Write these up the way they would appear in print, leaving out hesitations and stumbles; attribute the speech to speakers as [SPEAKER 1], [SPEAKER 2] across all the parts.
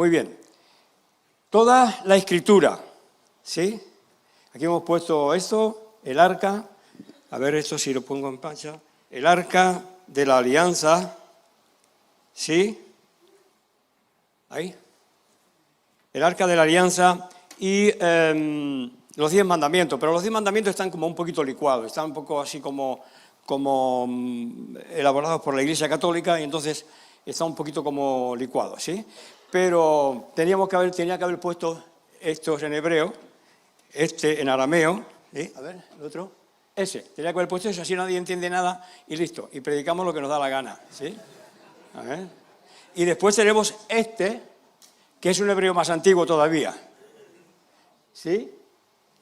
[SPEAKER 1] Muy bien. Toda la escritura, ¿sí? Aquí hemos puesto esto, el arca. A ver esto si lo pongo en pancha. El arca de la alianza, ¿sí? Ahí. El arca de la alianza y los 10 mandamientos. Pero los 10 mandamientos están como un poquito licuados, están un poco así como elaborados por la Iglesia Católica y entonces está un poquito como licuado, ¿sí? Pero tenía que haber puesto estos en hebreo, este en arameo, ¿sí? A ver, el otro, ese, tenía que haber puesto eso, así nadie entiende nada y listo, y predicamos lo que nos da la gana, ¿sí? A ver. Y después tenemos este, que es un hebreo más antiguo todavía, ¿sí?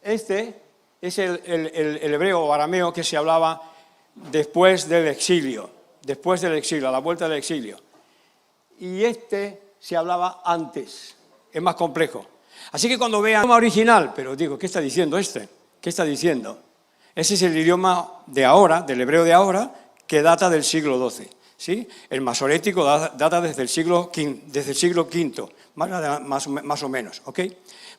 [SPEAKER 1] Este es el hebreo o arameo que se hablaba después del exilio, a la vuelta del exilio. Y este se hablaba antes, es más complejo. Así que cuando vean el idioma original, pero digo, ¿qué está diciendo este? ¿Qué está diciendo? Ese es el idioma de ahora, del hebreo de ahora, que data del siglo XII, ¿sí? El masorético data desde el siglo V, más o menos, ¿ok?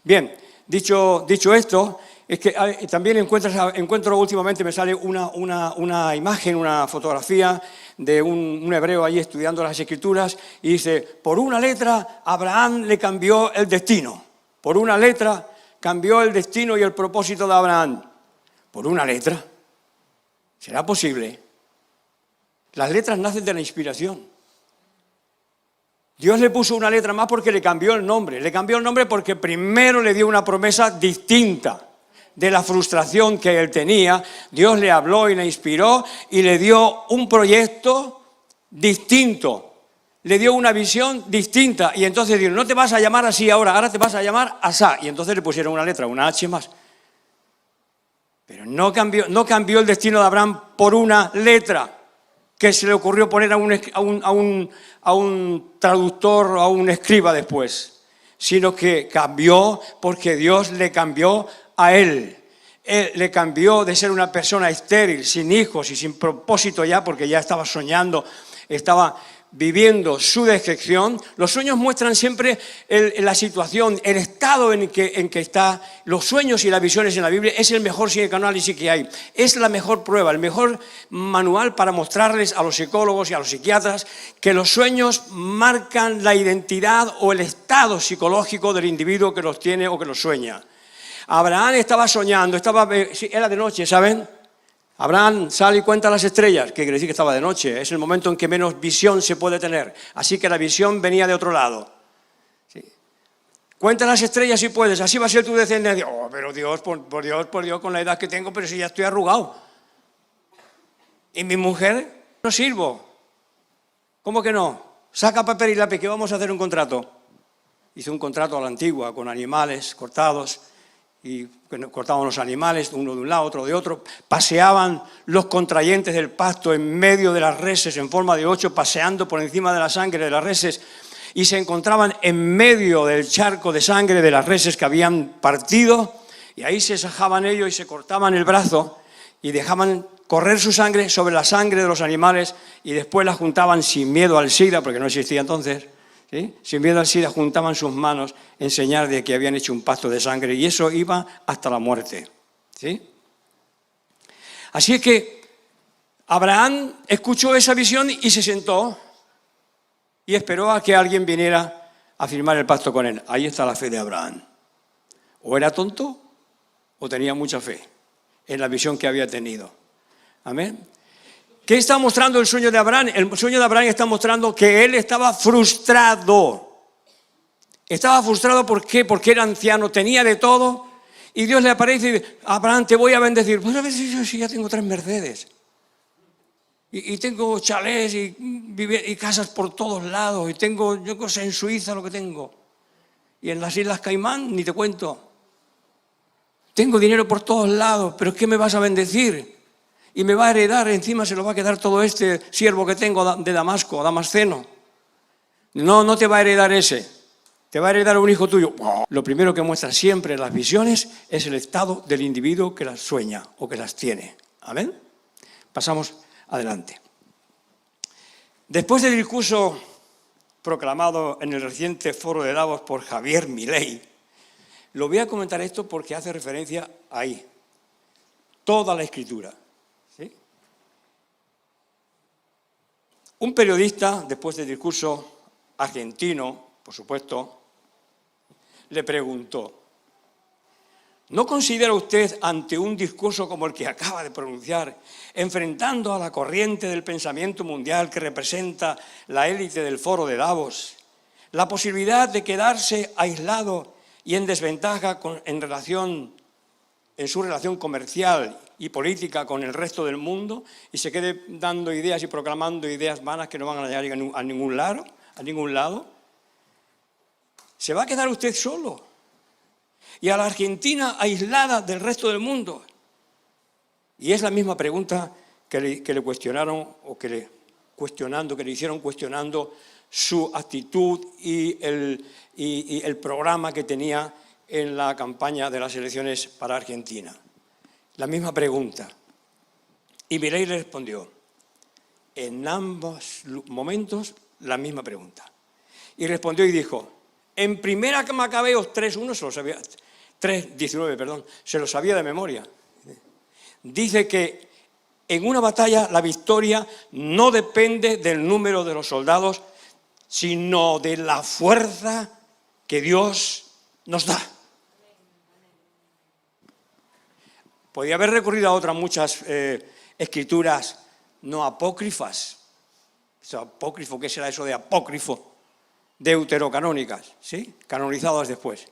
[SPEAKER 1] Bien, dicho esto, es que también encuentro últimamente, me sale una imagen, una fotografía de un hebreo ahí estudiando las Escrituras y dice, por una letra Abraham le cambió el destino. Por una letra cambió el destino y el propósito de Abraham. Por una letra. ¿Será posible? Las letras nacen de la inspiración. Dios le puso una letra más porque le cambió el nombre. Le cambió el nombre porque primero le dio una promesa distinta de la frustración que él tenía. Dios le habló y le inspiró y le dio un proyecto distinto. Le dio una visión distinta. Y entonces dijo, no te vas a llamar así ahora te vas a llamar Asá. Y entonces le pusieron una letra, una H más. Pero no cambió el destino de Abraham por una letra que se le ocurrió poner a un traductor o a un escriba después, sino que cambió porque Dios le cambió a él. Él le cambió de ser una persona estéril, sin hijos y sin propósito ya, porque ya estaba soñando, estaba viviendo su decepción. Los sueños muestran siempre la situación, el estado en que está. Los sueños y las visiones en la Biblia es el mejor psicoanálisis que hay. Es la mejor prueba, el mejor manual para mostrarles a los psicólogos y a los psiquiatras que los sueños marcan la identidad o el estado psicológico del individuo que los tiene o que los sueña. Abraham estaba soñando, era de noche, ¿saben? Abraham sale y cuenta las estrellas, que quiere decir que estaba de noche, es el momento en que menos visión se puede tener, así que la visión venía de otro lado. ¿Sí? Cuenta las estrellas si puedes, así va a ser tu descendencia. Oh, pero Dios, por Dios, con la edad que tengo, pero si ya estoy arrugado. ¿Y mi mujer? No sirvo. ¿Cómo que no? Saca papel y lápiz, que vamos a hacer un contrato. Hice un contrato a la antigua, con animales cortados, y cortaban los animales, uno de un lado, otro de otro, paseaban los contrayentes del pacto en medio de las reses en forma de 8, paseando por encima de la sangre de las reses, y se encontraban en medio del charco de sangre de las reses que habían partido, y ahí se sajaban ellos y se cortaban el brazo y dejaban correr su sangre sobre la sangre de los animales y después la juntaban sin miedo al SIDA, porque no existía entonces, ¿sí? Sin miedo al SIDA juntaban sus manos en señal de que habían hecho un pacto de sangre y eso iba hasta la muerte, ¿sí? Así es que Abraham escuchó esa visión y se sentó y esperó a que alguien viniera a firmar el pacto con él. Ahí está la fe de Abraham. O era tonto o tenía mucha fe en la visión que había tenido. Amén. ¿Qué está mostrando el sueño de Abraham? El sueño de Abraham está mostrando que él estaba frustrado. Estaba frustrado, ¿por qué? Porque era anciano, tenía de todo, y Dios le aparece y dice, Abraham, te voy a bendecir. Pues a ver si ya tengo 3 Mercedes. Y tengo chalés y casas por todos lados, y tengo, yo sé, en Suiza lo que tengo. Y en las Islas Caimán, ni te cuento. Tengo dinero por todos lados, pero ¿qué me vas a bendecir? Y me va a heredar, encima se lo va a quedar todo este siervo que tengo de Damasco, Damasceno. No te va a heredar ese, te va a heredar un hijo tuyo. Lo primero que muestra siempre las visiones es el estado del individuo que las sueña o que las tiene. ¿Amén? Pasamos adelante. Después del discurso proclamado en el reciente foro de Davos por Javier Milei. Lo voy a comentar esto porque hace referencia ahí, toda la Escritura. ¿Sí? Un periodista, después del discurso argentino, por supuesto, le preguntó: ¿no considera usted, ante un discurso como el que acaba de pronunciar, enfrentando a la corriente del pensamiento mundial que representa la élite del foro de Davos, la posibilidad de quedarse aislado y en desventaja en su relación comercial y política con el resto del mundo, y se quede dando ideas y proclamando ideas vanas que no van a llegar a ningún lado? ¿Se va a quedar usted solo? Y a la Argentina aislada del resto del mundo. Y es la misma pregunta que le cuestionaron, o que le hicieron cuestionando su actitud y el programa que tenía en la campaña de las elecciones para Argentina. La misma pregunta. Y Milei le respondió, en ambos momentos, la misma pregunta. Y respondió y dijo, en Primera Macabeos 3:1, se lo sabía, 3:19, perdón, se lo sabía de memoria. Dice que en una batalla la victoria no depende del número de los soldados, sino de la fuerza que Dios nos da. Podía haber recurrido a otras muchas escrituras no apócrifas. Eso apócrifo, ¿qué será eso de apócrifo? Deuterocanónicas, ¿sí? Canonizadas después.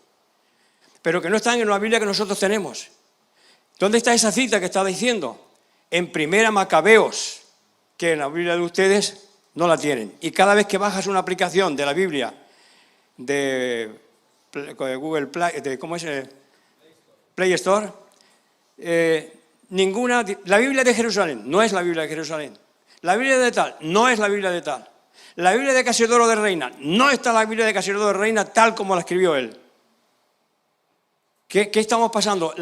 [SPEAKER 1] Pero que no están en la Biblia que nosotros tenemos. ¿Dónde está esa cita que estaba diciendo? En Primera Macabeos, que en la Biblia de ustedes no la tienen. Y cada vez que bajas una aplicación de la Biblia de Google Play, ¿cómo es? Play Store, la Biblia de Jerusalén no es la Biblia de Jerusalén. La Biblia de tal no es la Biblia de tal. La Biblia de Casiodoro de Reina no está la Biblia de Casiodoro de Reina tal como la escribió él. ¿Qué estamos pasando?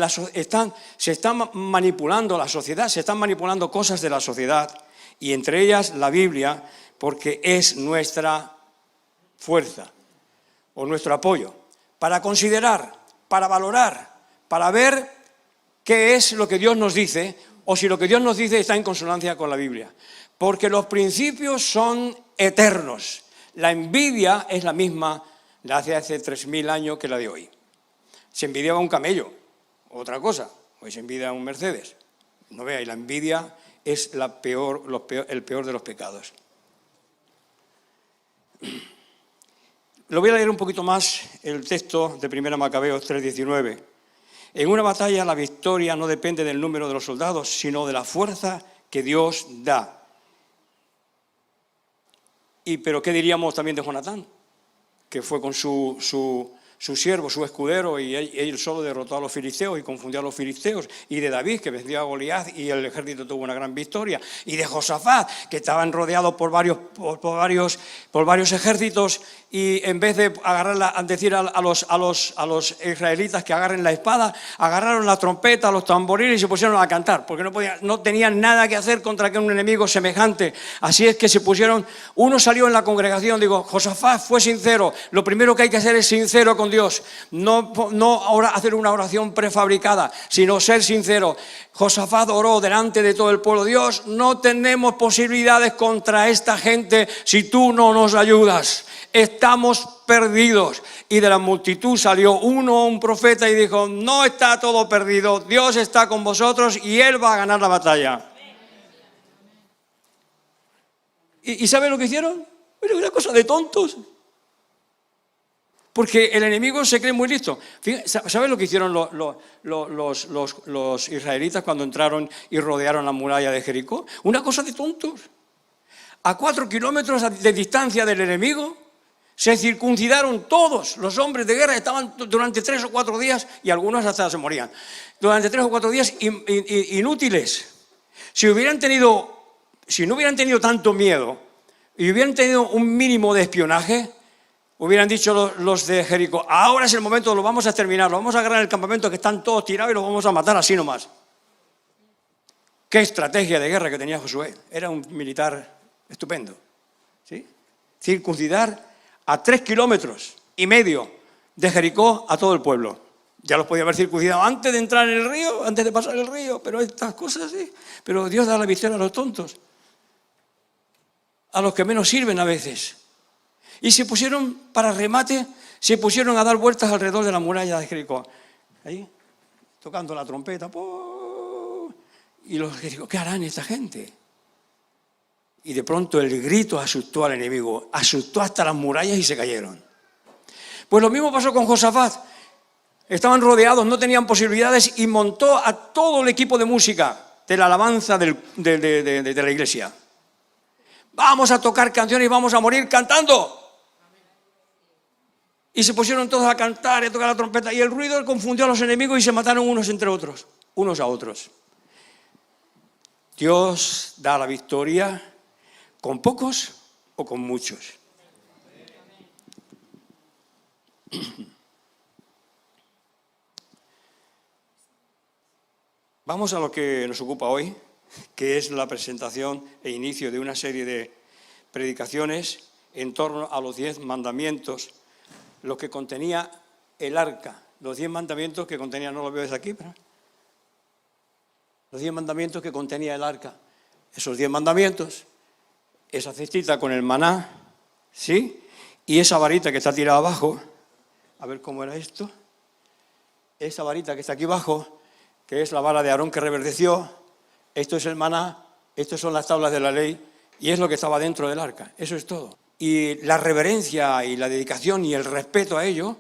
[SPEAKER 1] Se están manipulando la sociedad, se están manipulando cosas de la sociedad, y entre ellas la Biblia, porque es nuestra fuerza o nuestro apoyo para considerar, para valorar, para ver qué es lo que Dios nos dice, o si lo que Dios nos dice está en consonancia con la Biblia. Porque los principios son eternos. La envidia es la misma de hace 3.000 años que la de hoy. Se envidiaba un camello, otra cosa, hoy se envidia un Mercedes. No veáis, la envidia es el peor de los pecados. Lo voy a leer un poquito más, el texto de Primera Macabeos 3:19. En una batalla la victoria no depende del número de los soldados, sino de la fuerza que Dios da. Pero ¿qué diríamos también de Jonatán? Que fue con su siervo, su escudero, y él solo derrotó a los filisteos y confundió a los filisteos, y de David, que venció a Goliat y el ejército tuvo una gran victoria, y de Josafat, que estaban rodeados por varios ejércitos, y en vez de decir a los israelitas que agarren la espada, agarraron la trompeta, los tamboriles y se pusieron a cantar, porque no tenían nada que hacer contra un enemigo semejante. Así es que uno salió en la congregación, Josafat fue sincero. Lo primero que hay que hacer es sincero con Dios, no ahora hacer una oración prefabricada, sino ser sincero. Josafat oró delante de todo el pueblo. Dios, no tenemos posibilidades contra esta gente si tú no nos ayudas. Estamos perdidos. Y de la multitud salió un profeta, y dijo, no está todo perdido, Dios está con vosotros y Él va a ganar la batalla. ¿Y saben lo que hicieron? Bueno, una cosa de tontos. Porque el enemigo se cree muy listo. ¿Saben lo que hicieron los israelitas cuando entraron y rodearon la muralla de Jericó? Una cosa de tontos. A 4 kilómetros de distancia del enemigo, se circuncidaron todos los hombres de guerra. Estaban durante 3 o 4 días, y algunos hasta se morían, durante 3 o 4 días inútiles. Si no hubieran tenido tanto miedo y hubieran tenido un mínimo de espionaje, hubieran dicho los de Jericó, ahora es el momento, lo vamos a terminar, lo vamos a agarrar en el campamento que están todos tirados y los vamos a matar así nomás. Qué estrategia de guerra que tenía Josué. Era un militar estupendo, ¿sí? Circuncidar a 3,5 kilómetros de Jericó a todo el pueblo. Ya los podía haber circuncidado antes de entrar en el río, antes de pasar el río, pero estas cosas sí. Pero Dios da la victoria a los tontos, a los que menos sirven a veces. Y se pusieron, para remate, se pusieron a dar vueltas alrededor de la muralla de Jericó. Ahí, tocando la trompeta. ¡Pum! Y los Jericó, ¿qué harán esta gente? Y de pronto el grito asustó al enemigo, asustó hasta las murallas y se cayeron. Pues lo mismo pasó con Josafat. Estaban rodeados, no tenían posibilidades y montó a todo el equipo de música de la alabanza de la iglesia. Vamos a tocar canciones y vamos a morir cantando. Y se pusieron todos a cantar y a tocar la trompeta y el ruido confundió a los enemigos y se mataron unos a otros. Dios da la victoria con pocos o con muchos. Vamos a lo que nos ocupa hoy, que es la presentación e inicio de una serie de predicaciones en torno a los 10 mandamientos, lo que contenía el arca, los 10 mandamientos que contenía, no lo veo desde aquí, pero los 10 mandamientos que contenía el arca. Esos 10 mandamientos, esa cestita con el maná, ¿sí? Y esa varita que está tirada abajo, a ver cómo era esto, esa varita que está aquí abajo, que es la vara de Aarón que reverdeció, esto es el maná, estas son las tablas de la ley, y es lo que estaba dentro del arca, eso es todo. Y la reverencia y la dedicación y el respeto a ello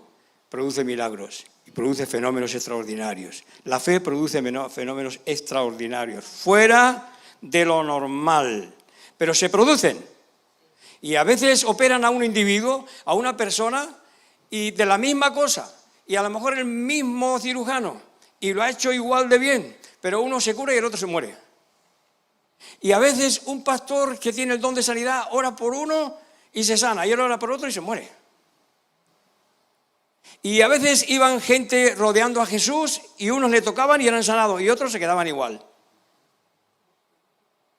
[SPEAKER 1] produce milagros y produce fenómenos extraordinarios. La fe produce fenómenos extraordinarios, fuera de lo normal, pero se producen. Y a veces operan a un individuo, a una persona, y de la misma cosa, y a lo mejor el mismo cirujano, y lo ha hecho igual de bien, pero uno se cura y el otro se muere. Y a veces un pastor que tiene el don de sanidad ora por uno y se sana, y él ora por otro y se muere. Y a veces iban gente rodeando a Jesús y unos le tocaban y eran sanados y otros se quedaban igual.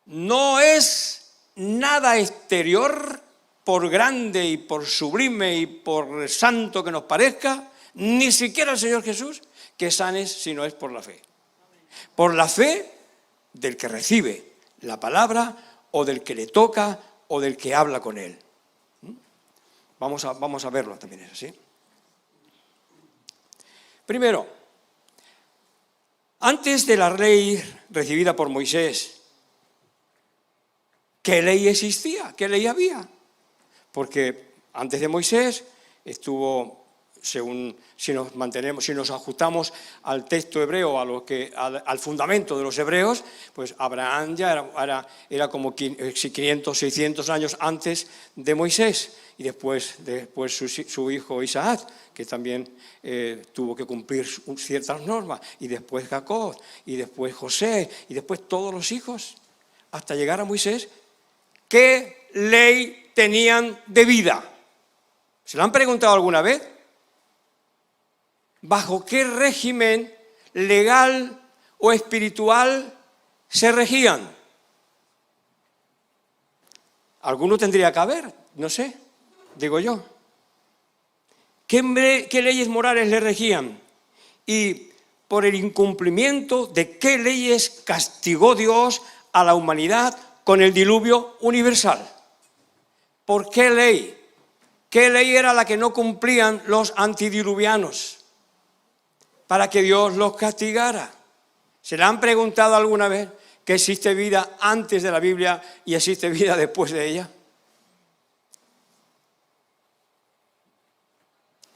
[SPEAKER 1] No es nada exterior, por grande y por sublime y por santo que nos parezca, ni siquiera el Señor Jesús, que sanes si no es por la fe. Por la fe del que recibe la palabra o del que le toca o del que habla con él. Vamos a verlo también, ¿es así? Primero, antes de la ley recibida por Moisés, ¿qué ley existía? ¿Qué ley había? Porque antes de Moisés estuvo, según si nos ajustamos al texto hebreo, al fundamento de los hebreos, pues Abraham ya era como 500, 600 años antes de Moisés. Y después su hijo Isaac, que también tuvo que cumplir ciertas normas, y después Jacob, y después José, y después todos los hijos, hasta llegar a Moisés. ¿Qué ley tenían de vida? ¿Se lo han preguntado alguna vez? ¿Bajo qué régimen legal o espiritual se regían? Alguno tendría que haber, no sé, digo yo. ¿Qué leyes morales le regían? Y por el incumplimiento de qué leyes castigó Dios a la humanidad con el diluvio universal. ¿Por qué ley? ¿Qué ley era la que no cumplían los antidiluvianos para que Dios los castigara? ¿Se le han preguntado alguna vez que existe vida antes de la Biblia y existe vida después de ella?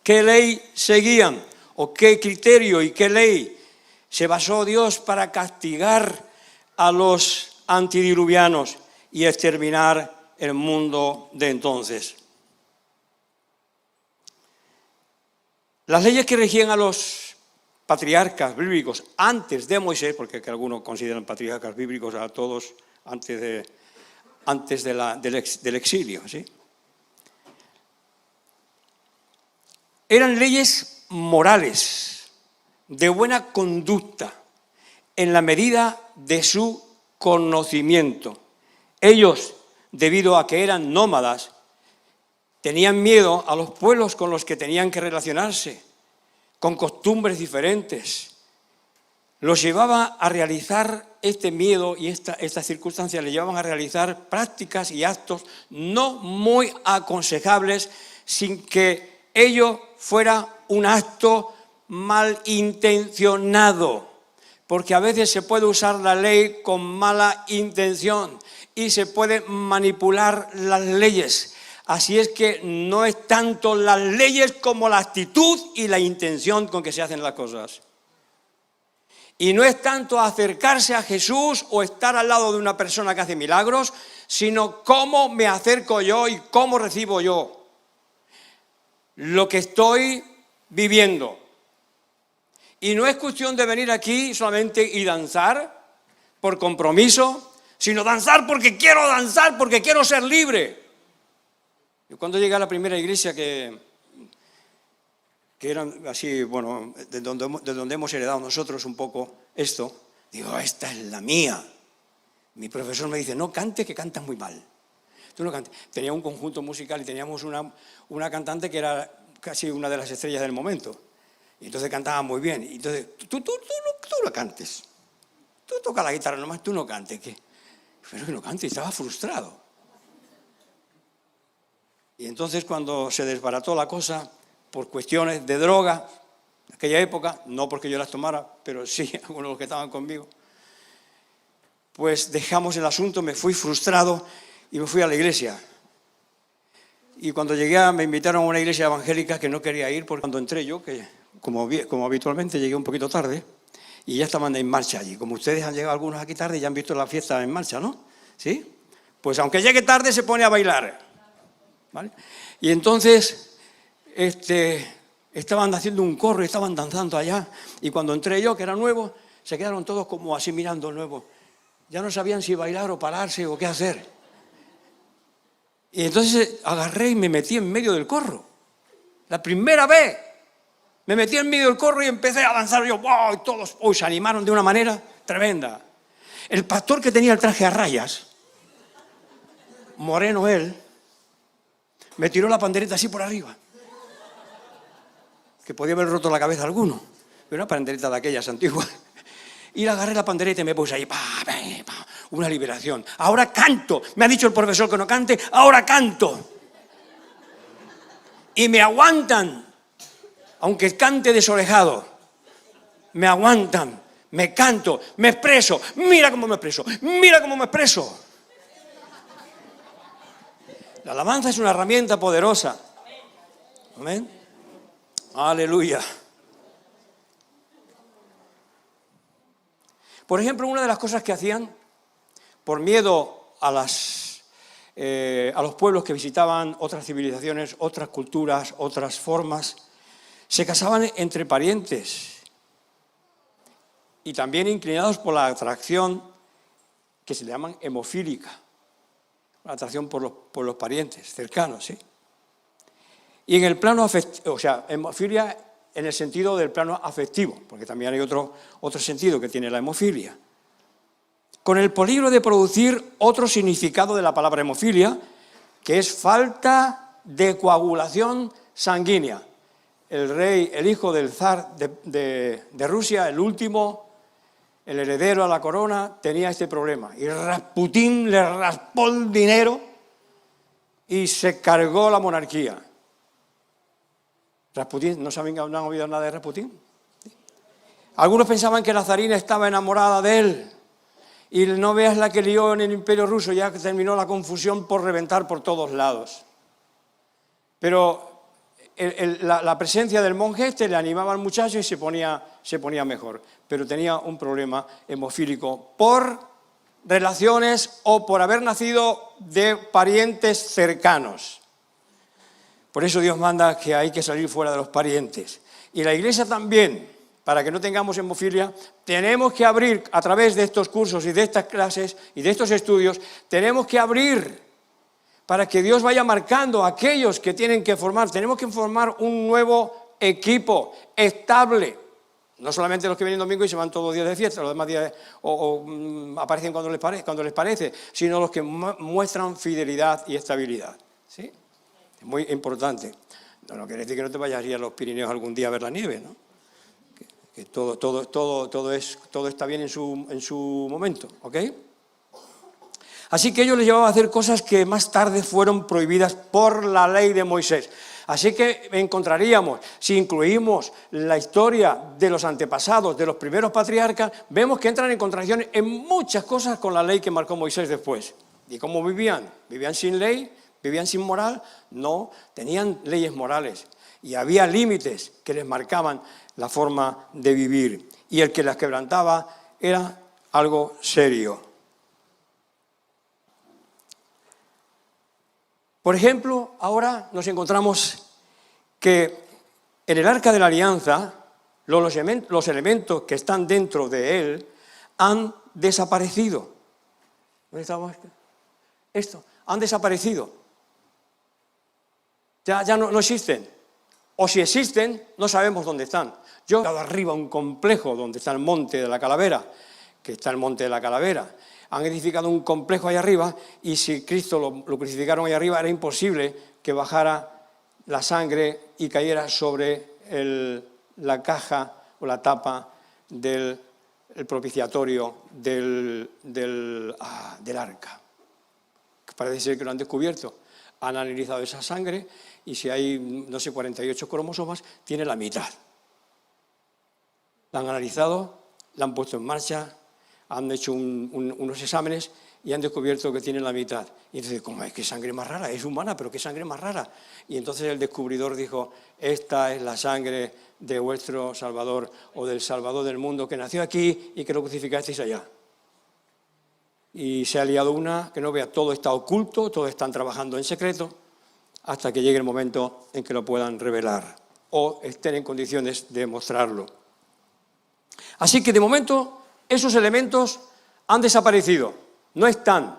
[SPEAKER 1] ¿Qué ley seguían? ¿O qué criterio y qué ley se basó Dios para castigar a los antidiluvianos y exterminar el mundo de entonces? Las leyes que regían a los patriarcas bíblicos antes de Moisés, porque algunos consideran patriarcas bíblicos a todos antes del exilio, ¿sí? Eran leyes morales, de buena conducta, en la medida de su conocimiento. Ellos, debido a que eran nómadas, tenían miedo a los pueblos con los que tenían que relacionarse, con costumbres diferentes. Los llevaba a realizar este miedo y estas circunstancias, le llevaban a realizar prácticas y actos no muy aconsejables sin que ello fuera un acto malintencionado. Porque a veces se puede usar la ley con mala intención y se puede manipular las leyes. Así es que no es tanto las leyes como la actitud y la intención con que se hacen las cosas. Y no es tanto acercarse a Jesús o estar al lado de una persona que hace milagros, sino cómo me acerco yo y cómo recibo yo lo que estoy viviendo. Y no es cuestión de venir aquí solamente y danzar por compromiso, sino danzar porque quiero ser libre. Yo cuando llegué a la primera iglesia que eran así, bueno, de donde hemos heredado nosotros un poco esto, digo, esta es la mía. Mi profesor me dice, no cantes, que cantas muy mal. Tú no cantes. Tenía un conjunto musical y teníamos una cantante que era casi una de las estrellas del momento. Y entonces cantaba muy bien. Y entonces, tú no cantes. Tú tocas la guitarra nomás, tú no cantes. ¿Qué? Pero que no cante, estaba frustrado. Y entonces cuando se desbarató la cosa, por cuestiones de droga, en aquella época, no porque yo las tomara, pero sí algunos de los que estaban conmigo, pues dejamos el asunto, me fui frustrado y me fui a la iglesia. Y cuando llegué me invitaron a una iglesia evangélica que no quería ir, porque cuando entré yo, que como habitualmente llegué un poquito tarde, y ya estaban en marcha allí. Como ustedes han llegado algunos aquí tarde, ya han visto la fiesta en marcha, ¿no? ¿Sí? Pues aunque llegue tarde se pone a bailar, ¿vale? Y entonces estaban haciendo un corro y estaban danzando allá, y cuando entré yo, que era nuevo, se quedaron todos como así mirando el nuevo. Ya no sabían si bailar o pararse o qué hacer. Y entonces agarré y me metí en medio del corro. La primera vez me metí en medio del corro y empecé a danzar. Yo, wow, y todos se animaron de una manera tremenda. El pastor que tenía el traje a rayas, moreno él, me tiró la pandereta así por arriba. Que podía haber roto la cabeza a alguno. Pero una pandereta de aquellas antiguas. Y agarré la pandereta y me puse ahí, una liberación. Ahora canto. Me ha dicho el profesor que no cante, ahora canto. Y me aguantan, aunque cante desorejado. Me aguantan, me canto, me expreso. Mira cómo me expreso, mira cómo me expreso. La alabanza es una herramienta poderosa. Amén. Aleluya. Por ejemplo, una de las cosas que hacían, por miedo a los pueblos que visitaban otras civilizaciones, otras culturas, otras formas, se casaban entre parientes y también inclinados por la atracción que se le llaman hemofílica, la atracción por los parientes cercanos, ¿sí? Y en el plano afectivo, o sea, hemofilia en el sentido del plano afectivo, porque también hay otro sentido que tiene la hemofilia, con el peligro de producir otro significado de la palabra hemofilia, que es falta de coagulación sanguínea. El hijo del zar de Rusia, el último, el heredero a la corona, tenía este problema. Y Rasputín le raspó el dinero y se cargó la monarquía. Rasputín, ¿no han oído nada de Rasputín? Algunos pensaban que la zarina estaba enamorada de él. Y no veas la que lió en el Imperio Ruso, ya que terminó la confusión por reventar por todos lados. Pero la presencia del monje le animaba al muchacho y se ponía mejor. Pero tenía un problema hemofílico por relaciones o por haber nacido de parientes cercanos. Por eso Dios manda que hay que salir fuera de los parientes. Y la Iglesia también, para que no tengamos hemofilia, tenemos que abrir a través de estos cursos y de estas clases y de estos estudios, tenemos que abrir para que Dios vaya marcando a aquellos que tienen que formar. Tenemos que formar un nuevo equipo estable. No solamente los que vienen domingo y se van todos los días de fiesta, los demás días aparecen cuando les parece, sino los que muestran fidelidad y estabilidad, ¿sí? Es muy importante. No quiere decir que no te vayas a ir a los Pirineos algún día a ver la nieve, ¿no? Que todo está bien en su momento, ¿ok? Así que ellos les llevaban a hacer cosas que más tarde fueron prohibidas por la ley de Moisés. Así que encontraríamos, si incluimos la historia de los antepasados, de los primeros patriarcas, vemos que entran en contradicción en muchas cosas con la ley que marcó Moisés después. ¿Y cómo vivían? ¿Vivían sin ley? ¿Vivían sin moral? No, tenían leyes morales y había límites que les marcaban la forma de vivir. Y el que las quebrantaba era algo serio. Por ejemplo, ahora nos encontramos que en el Arca de la Alianza los elementos que están dentro de él han desaparecido. ¿Dónde estamos? Esto, han desaparecido. Ya no existen. O si existen, no sabemos dónde están. Yo he estado arriba un complejo donde está el Monte de la Calavera, que está el Monte de la Calavera. Han edificado un complejo ahí arriba y si Cristo lo crucificaron ahí arriba era imposible que bajara la sangre y cayera sobre la caja o la tapa del propiciatorio del arca. Parece ser que lo han descubierto. Han analizado esa sangre y si hay, no sé, 48 cromosomas, tiene la mitad. La han analizado, la han puesto en marcha, han hecho unos exámenes y han descubierto que tiene la mitad. Y entonces, ¿cómo es? ¿Qué sangre más rara? Es humana, pero ¿qué sangre más rara? Y entonces el descubridor dijo, esta es la sangre de vuestro Salvador o del Salvador del mundo que nació aquí y que lo crucificasteis allá. Y se ha liado una, que no vea, todo está oculto, todos están trabajando en secreto, hasta que llegue el momento en que lo puedan revelar o estén en condiciones de mostrarlo. Así que de momento esos elementos han desaparecido, no están.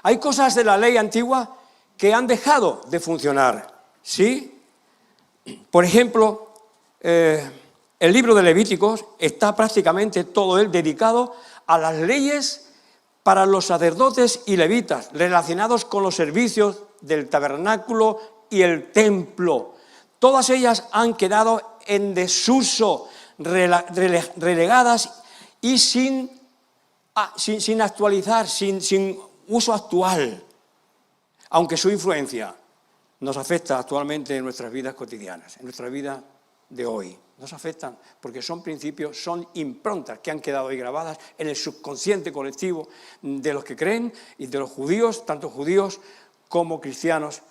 [SPEAKER 1] Hay cosas de la ley antigua que han dejado de funcionar, ¿sí? Por ejemplo, el libro de Levíticos está prácticamente todo él dedicado a las leyes para los sacerdotes y levitas, relacionados con los servicios del tabernáculo y el templo. Todas ellas han quedado en desuso, relegadas y sin actualizar, sin uso actual, aunque su influencia nos afecta actualmente en nuestras vidas cotidianas, en nuestra vida de hoy. Nos afectan porque son principios, son improntas que han quedado ahí grabadas en el subconsciente colectivo de los que creen y de los judíos, tanto judíos como cristianos.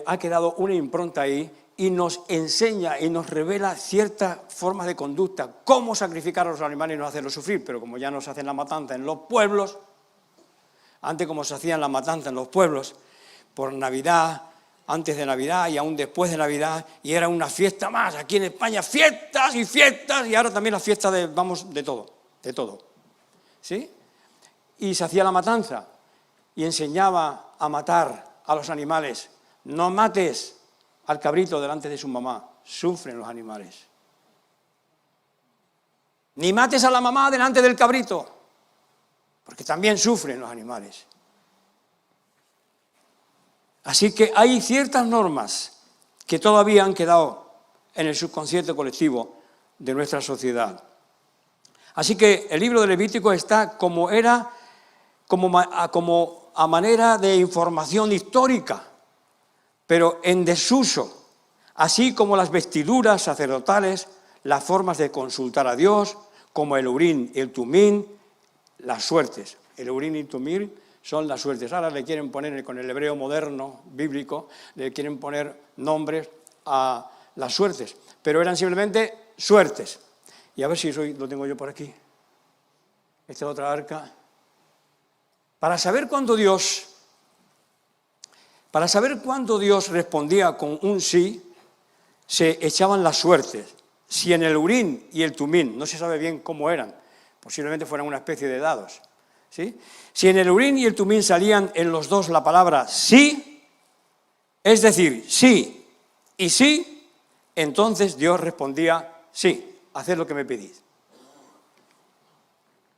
[SPEAKER 1] Ha quedado una impronta ahí y nos enseña y nos revela ciertas formas de conducta, cómo sacrificar a los animales y no hacerlos sufrir, pero como ya no se hacen la matanza en los pueblos, antes como se hacían la matanza en los pueblos, por Navidad, antes de Navidad y aún después de Navidad, y era una fiesta más, aquí en España, fiestas, y ahora también las fiestas de todo, ¿sí? Y se hacía la matanza, y enseñaba a matar a los animales. No mates al cabrito delante de su mamá, sufren los animales. Ni mates a la mamá delante del cabrito, porque también sufren los animales. Así que hay ciertas normas que todavía han quedado en el subconsciente colectivo de nuestra sociedad. Así que el libro de Levítico está como a manera de información histórica, pero en desuso, así como las vestiduras sacerdotales, las formas de consultar a Dios, como el Urim y el Tumim, las suertes. El Urim y el Tumim son las suertes. Ahora le quieren poner, con el hebreo moderno, bíblico, le quieren poner nombres a las suertes, pero eran simplemente suertes. Y a ver si lo tengo yo por aquí. Esta es otra arca. Para saber cuándo Dios respondía con un sí, se echaban las suertes. Si en el Urim y el Tumim, no se sabe bien cómo eran, posiblemente fueran una especie de dados, ¿sí? Si en el Urim y el Tumim salían en los dos la palabra sí, es decir, sí y sí, entonces Dios respondía sí, haced lo que me pedís.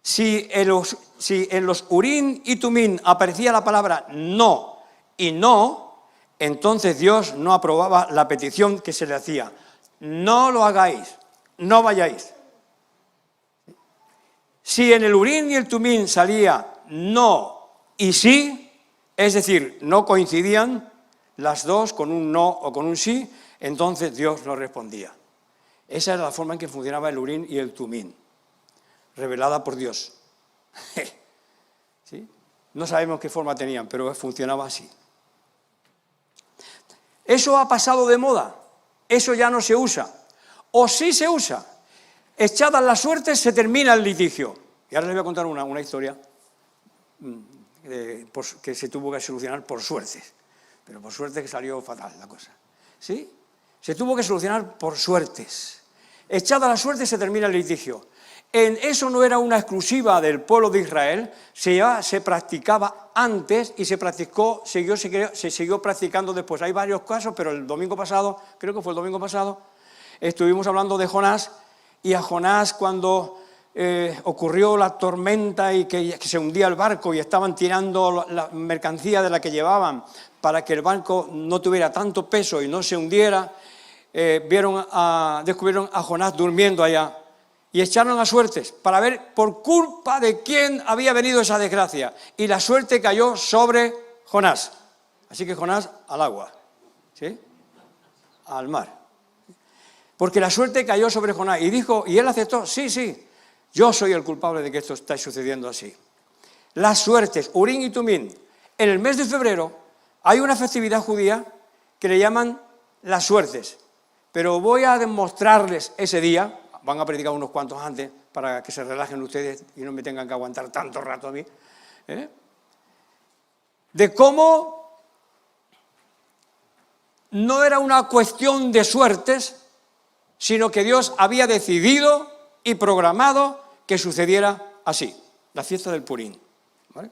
[SPEAKER 1] Si en los Urim y Tumim aparecía la palabra no y no, entonces Dios no aprobaba la petición que se le hacía. No lo hagáis, no vayáis. Si en el Urim y el Tumim salía no y sí, es decir, no coincidían las dos con un no o con un sí, entonces Dios no respondía. Esa era la forma en que funcionaba el Urim y el Tumim, revelada por Dios. ¿Sí? No sabemos qué forma tenían, pero funcionaba así. Eso ha pasado de moda, eso ya no se usa, o sí se usa. Echadas las suertes se termina el litigio. Y ahora les voy a contar una historia que se tuvo que solucionar por suertes, pero por suerte que salió fatal la cosa. ¿Sí? Se tuvo que solucionar por suertes. Echada la suerte se termina el litigio. Eso no era una exclusiva del pueblo de Israel, se practicaba antes y se siguió practicando después. Hay varios casos, pero el domingo pasado, creo que fue el domingo pasado, estuvimos hablando de Jonás, y a Jonás cuando ocurrió la tormenta y que se hundía el barco y estaban tirando la mercancía de la que llevaban para que el barco no tuviera tanto peso y no se hundiera, descubrieron a Jonás durmiendo allá y echaron a suertes para ver por culpa de quién había venido esa desgracia, y la suerte cayó sobre Jonás. Así que Jonás al agua, ¿sí? Al mar. Porque la suerte cayó sobre Jonás y él aceptó, sí, yo soy el culpable de que esto está sucediendo así. Las suertes, Urim y Tumim. En el mes de febrero hay una festividad judía que le llaman las suertes, pero voy a demostrarles ese día, van a predicar unos cuantos antes para que se relajen ustedes y no me tengan que aguantar tanto rato a mí, de cómo no era una cuestión de suertes, sino que Dios había decidido y programado que sucediera así, la fiesta del Purim. ¿Vale?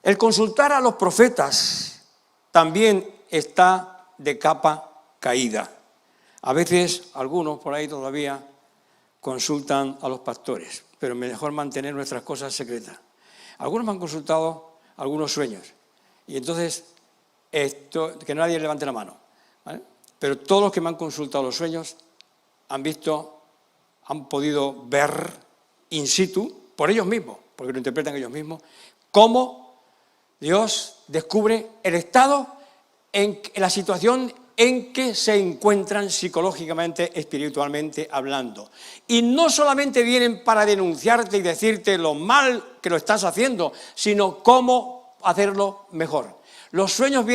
[SPEAKER 1] El consultar a los profetas también está de capa caída. A veces algunos por ahí todavía consultan a los pastores, pero mejor mantener nuestras cosas secretas. Algunos me han consultado algunos sueños, y entonces que nadie levante la mano, ¿vale? Pero todos los que me han consultado los sueños han podido ver in situ, por ellos mismos, porque lo interpretan ellos mismos, cómo Dios descubre el estado en la situación en que se encuentran psicológicamente, espiritualmente hablando. Y no solamente vienen para denunciarte y decirte lo mal que lo estás haciendo, sino cómo hacerlo mejor. Los sueños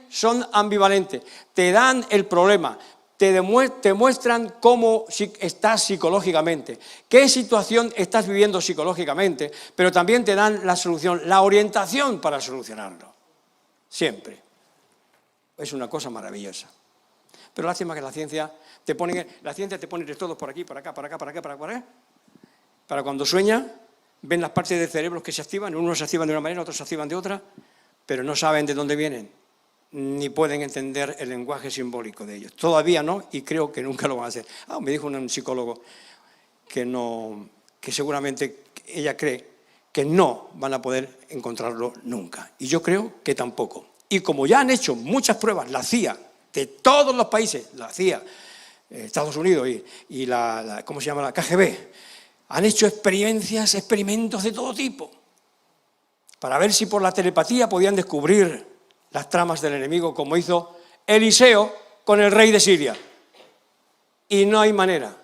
[SPEAKER 1] son ambivalentes, te dan el problema, te muestran cómo estás psicológicamente, qué situación estás viviendo psicológicamente, pero también te dan la solución, la orientación para solucionarlo. Siempre. Es una cosa maravillosa. Pero lástima que la ciencia te pone de todos por aquí, por acá, por acá, por acá, por acá. Para cuando sueña, ven las partes del cerebro que se activan, unos se activan de una manera, otros se activan de otra, pero no saben de dónde vienen, ni pueden entender el lenguaje simbólico de ellos. Todavía no, y creo que nunca lo van a hacer. Me dijo un psicólogo que seguramente ella cree que no van a poder encontrarlo nunca. Y yo creo que tampoco. Y como ya han hecho muchas pruebas, la CIA, de todos los países, la CIA, Estados Unidos y ¿cómo se llama? La KGB, han hecho experimentos de todo tipo, para ver si por la telepatía podían descubrir las tramas del enemigo, como hizo Eliseo con el rey de Siria. Y no hay manera,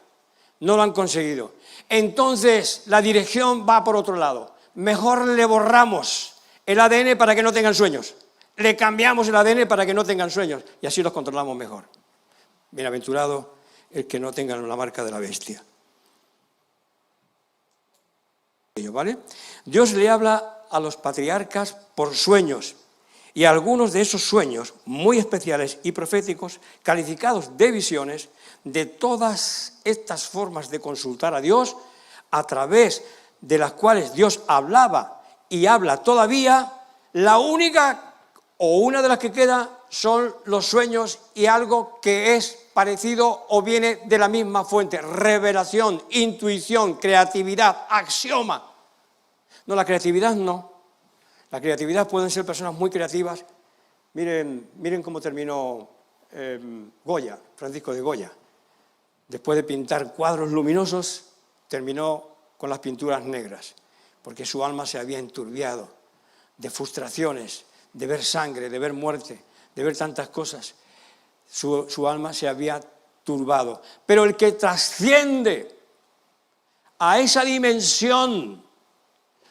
[SPEAKER 1] no lo han conseguido. Entonces la dirección va por otro lado. Mejor le borramos el ADN para que no tengan sueños. Le cambiamos el ADN para que no tengan sueños y así los controlamos mejor. Bienaventurado el que no tenga la marca de la bestia. ¿Vale? Dios le habla a los patriarcas por sueños, y algunos de esos sueños muy especiales y proféticos, calificados de visiones, de todas estas formas de consultar a Dios, a través de las cuales Dios hablaba y habla todavía, la única o una de las que queda son los sueños y algo que es parecido o viene de la misma fuente: revelación, intuición, creatividad, axioma. No, la creatividad no. La creatividad pueden ser personas muy creativas. Miren cómo terminó Goya, Francisco de Goya. Después de pintar cuadros luminosos, terminó con las pinturas negras, porque su alma se había enturbiado de frustraciones, de ver sangre, de ver muerte, de ver tantas cosas. Su alma se había turbado. Pero el que trasciende a esa dimensión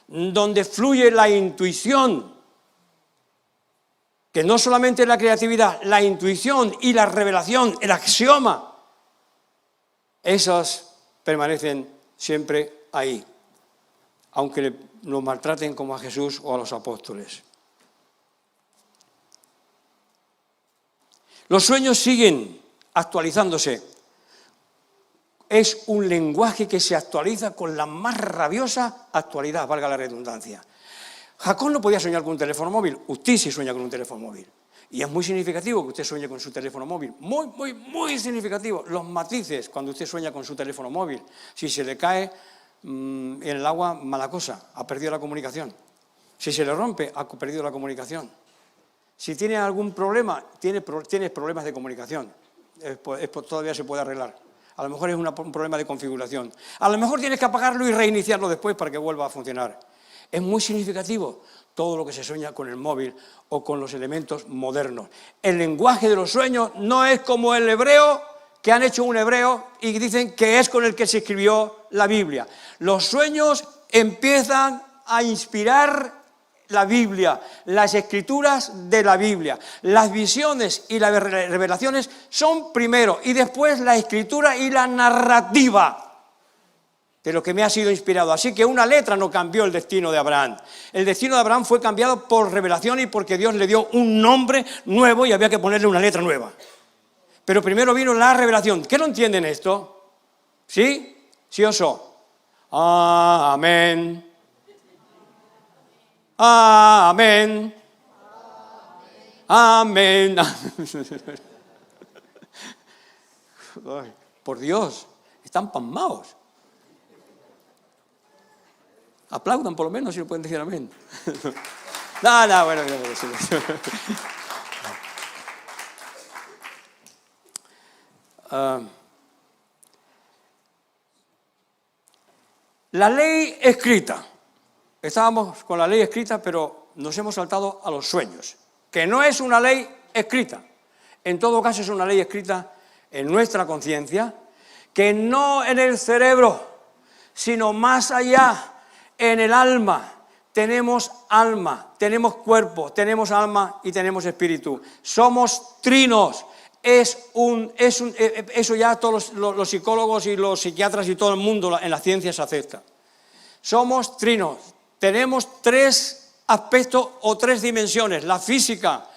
[SPEAKER 1] donde fluye la intuición, que no solamente la creatividad, la intuición y la revelación, el axioma, esos permanecen siempre ahí, aunque nos maltraten como a Jesús o a los apóstoles. Los sueños siguen actualizándose. Es un lenguaje que se actualiza con la más rabiosa actualidad, valga la redundancia. Jacob no podía soñar con un teléfono móvil, usted sí sueña con un teléfono móvil. Y es muy significativo que usted sueñe con su teléfono móvil, muy significativo. Los matices cuando usted sueña con su teléfono móvil. Si se le cae en el agua, mala cosa, ha perdido la comunicación. Si se le rompe, ha perdido la comunicación. Si tiene algún problema, tienes problemas de comunicación, todavía se puede arreglar. A lo mejor es un problema de configuración. A lo mejor tienes que apagarlo y reiniciarlo después para que vuelva a funcionar. Es muy significativo todo lo que se sueña con el móvil o con los elementos modernos. El lenguaje de los sueños no es como el hebreo, que han hecho un hebreo y dicen que es con el que se escribió la Biblia. Los sueños empiezan a inspirar la Biblia, las escrituras de la Biblia. Las visiones y las revelaciones son primero y después la escritura y la narrativa de lo que me ha sido inspirado. Así que una letra no cambió el destino de Abraham. El destino de Abraham fue cambiado por revelación y porque Dios le dio un nombre nuevo y había que ponerle una letra nueva. Pero primero vino la revelación. ¿Qué no entienden esto? ¿Sí? ¿Sí o so? Amén. Amén. Amén. Ay, por Dios, están pasmados. Aplaudan por lo menos si lo pueden decir amén. No, bueno. La ley escrita. Estábamos con la ley escrita, pero nos hemos saltado a los sueños, que no es una ley escrita. En todo caso es una ley escrita en nuestra conciencia, que no en el cerebro, sino más allá, en el alma. Tenemos alma, tenemos cuerpo, tenemos alma y tenemos espíritu. Somos trinos. Eso ya todos los psicólogos y los psiquiatras y todo el mundo en las ciencias acepta. Somos trinos. Tenemos tres aspectos o tres dimensiones: la física,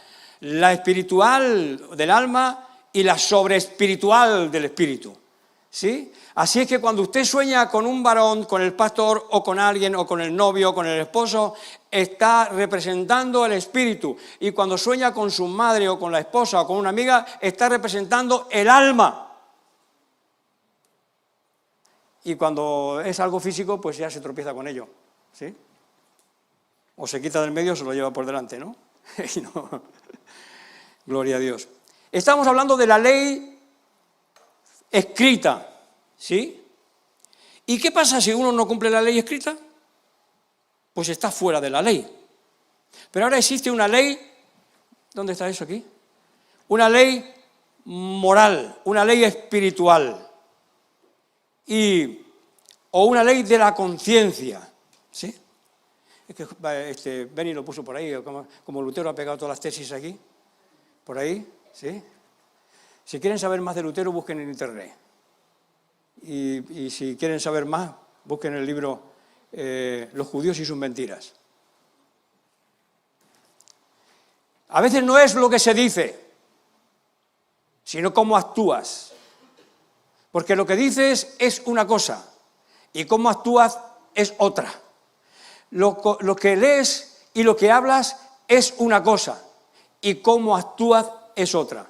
[SPEAKER 1] la espiritual del alma y la sobreespiritual del espíritu. ¿Sí? Así es que cuando usted sueña con un varón, con el pastor o con alguien o con el novio o con el esposo, está representando el espíritu. Y cuando sueña con su madre o con la esposa o con una amiga, está representando el alma. Y cuando es algo físico, pues ya se tropieza con ello. ¿Sí? O se quita del medio o se lo lleva por delante, ¿no? No. Gloria a Dios. Estamos hablando de la ley escrita, ¿sí? ¿Y qué pasa si uno no cumple la ley escrita? Pues está fuera de la ley. Pero ahora existe una ley, ¿dónde está eso aquí? Una ley moral, una ley espiritual, o una ley de la conciencia, ¿sí? Es que Benny lo puso por ahí, como Lutero ha pegado todas las tesis aquí, por ahí, ¿sí? Si quieren saber más de Lutero, busquen en internet. Y si quieren saber más, busquen el libro Los judíos y sus mentiras. A veces no es lo que se dice, sino cómo actúas. Porque lo que dices es una cosa y cómo actúas es otra. Lo que lees y lo que hablas es una cosa y cómo actúas es otra.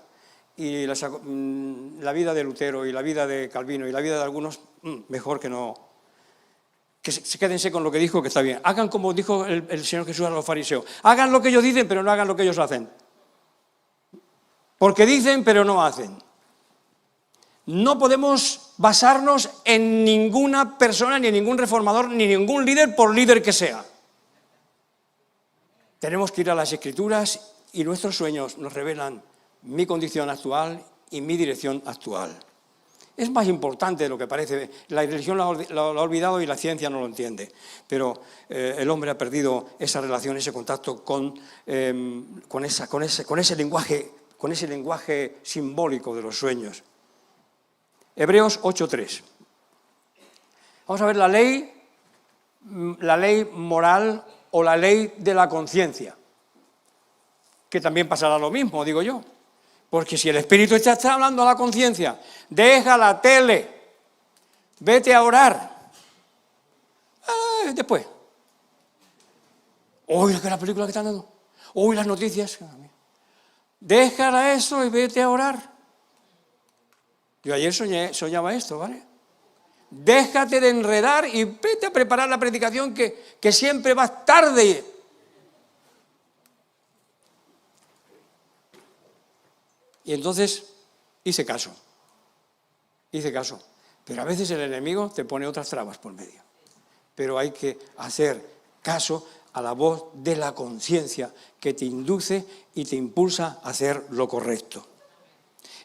[SPEAKER 1] Y la vida de Lutero y la vida de Calvino y la vida de algunos, mejor que no quédense con lo que dijo, que está bien. Hagan como dijo el Señor Jesús a los fariseos. Hagan lo que ellos dicen, pero no hagan lo que ellos hacen. Porque dicen, pero no hacen. No podemos basarnos en ninguna persona, ni en ningún reformador, ni ningún líder, por líder que sea. Tenemos que ir a las Escrituras y nuestros sueños nos revelan mi condición actual y mi dirección actual. Es más importante de lo que parece. La religión lo ha olvidado y la ciencia no lo entiende. Pero el hombre ha perdido esa relación, ese contacto con ese lenguaje simbólico de los sueños. Hebreos 8:3. Vamos a ver la ley moral o la ley de la conciencia, que también pasará lo mismo, digo yo. Porque si el Espíritu está hablando a la conciencia, deja la tele, vete a orar. Después. Hoy la película que están dando. Hoy las noticias. Déjala eso y vete a orar. Yo ayer soñaba esto, ¿vale? Déjate de enredar y vete a preparar la predicación que siempre vas tarde. Y entonces hice caso. Pero a veces el enemigo te pone otras trabas por medio. Pero hay que hacer caso a la voz de la conciencia que te induce y te impulsa a hacer lo correcto.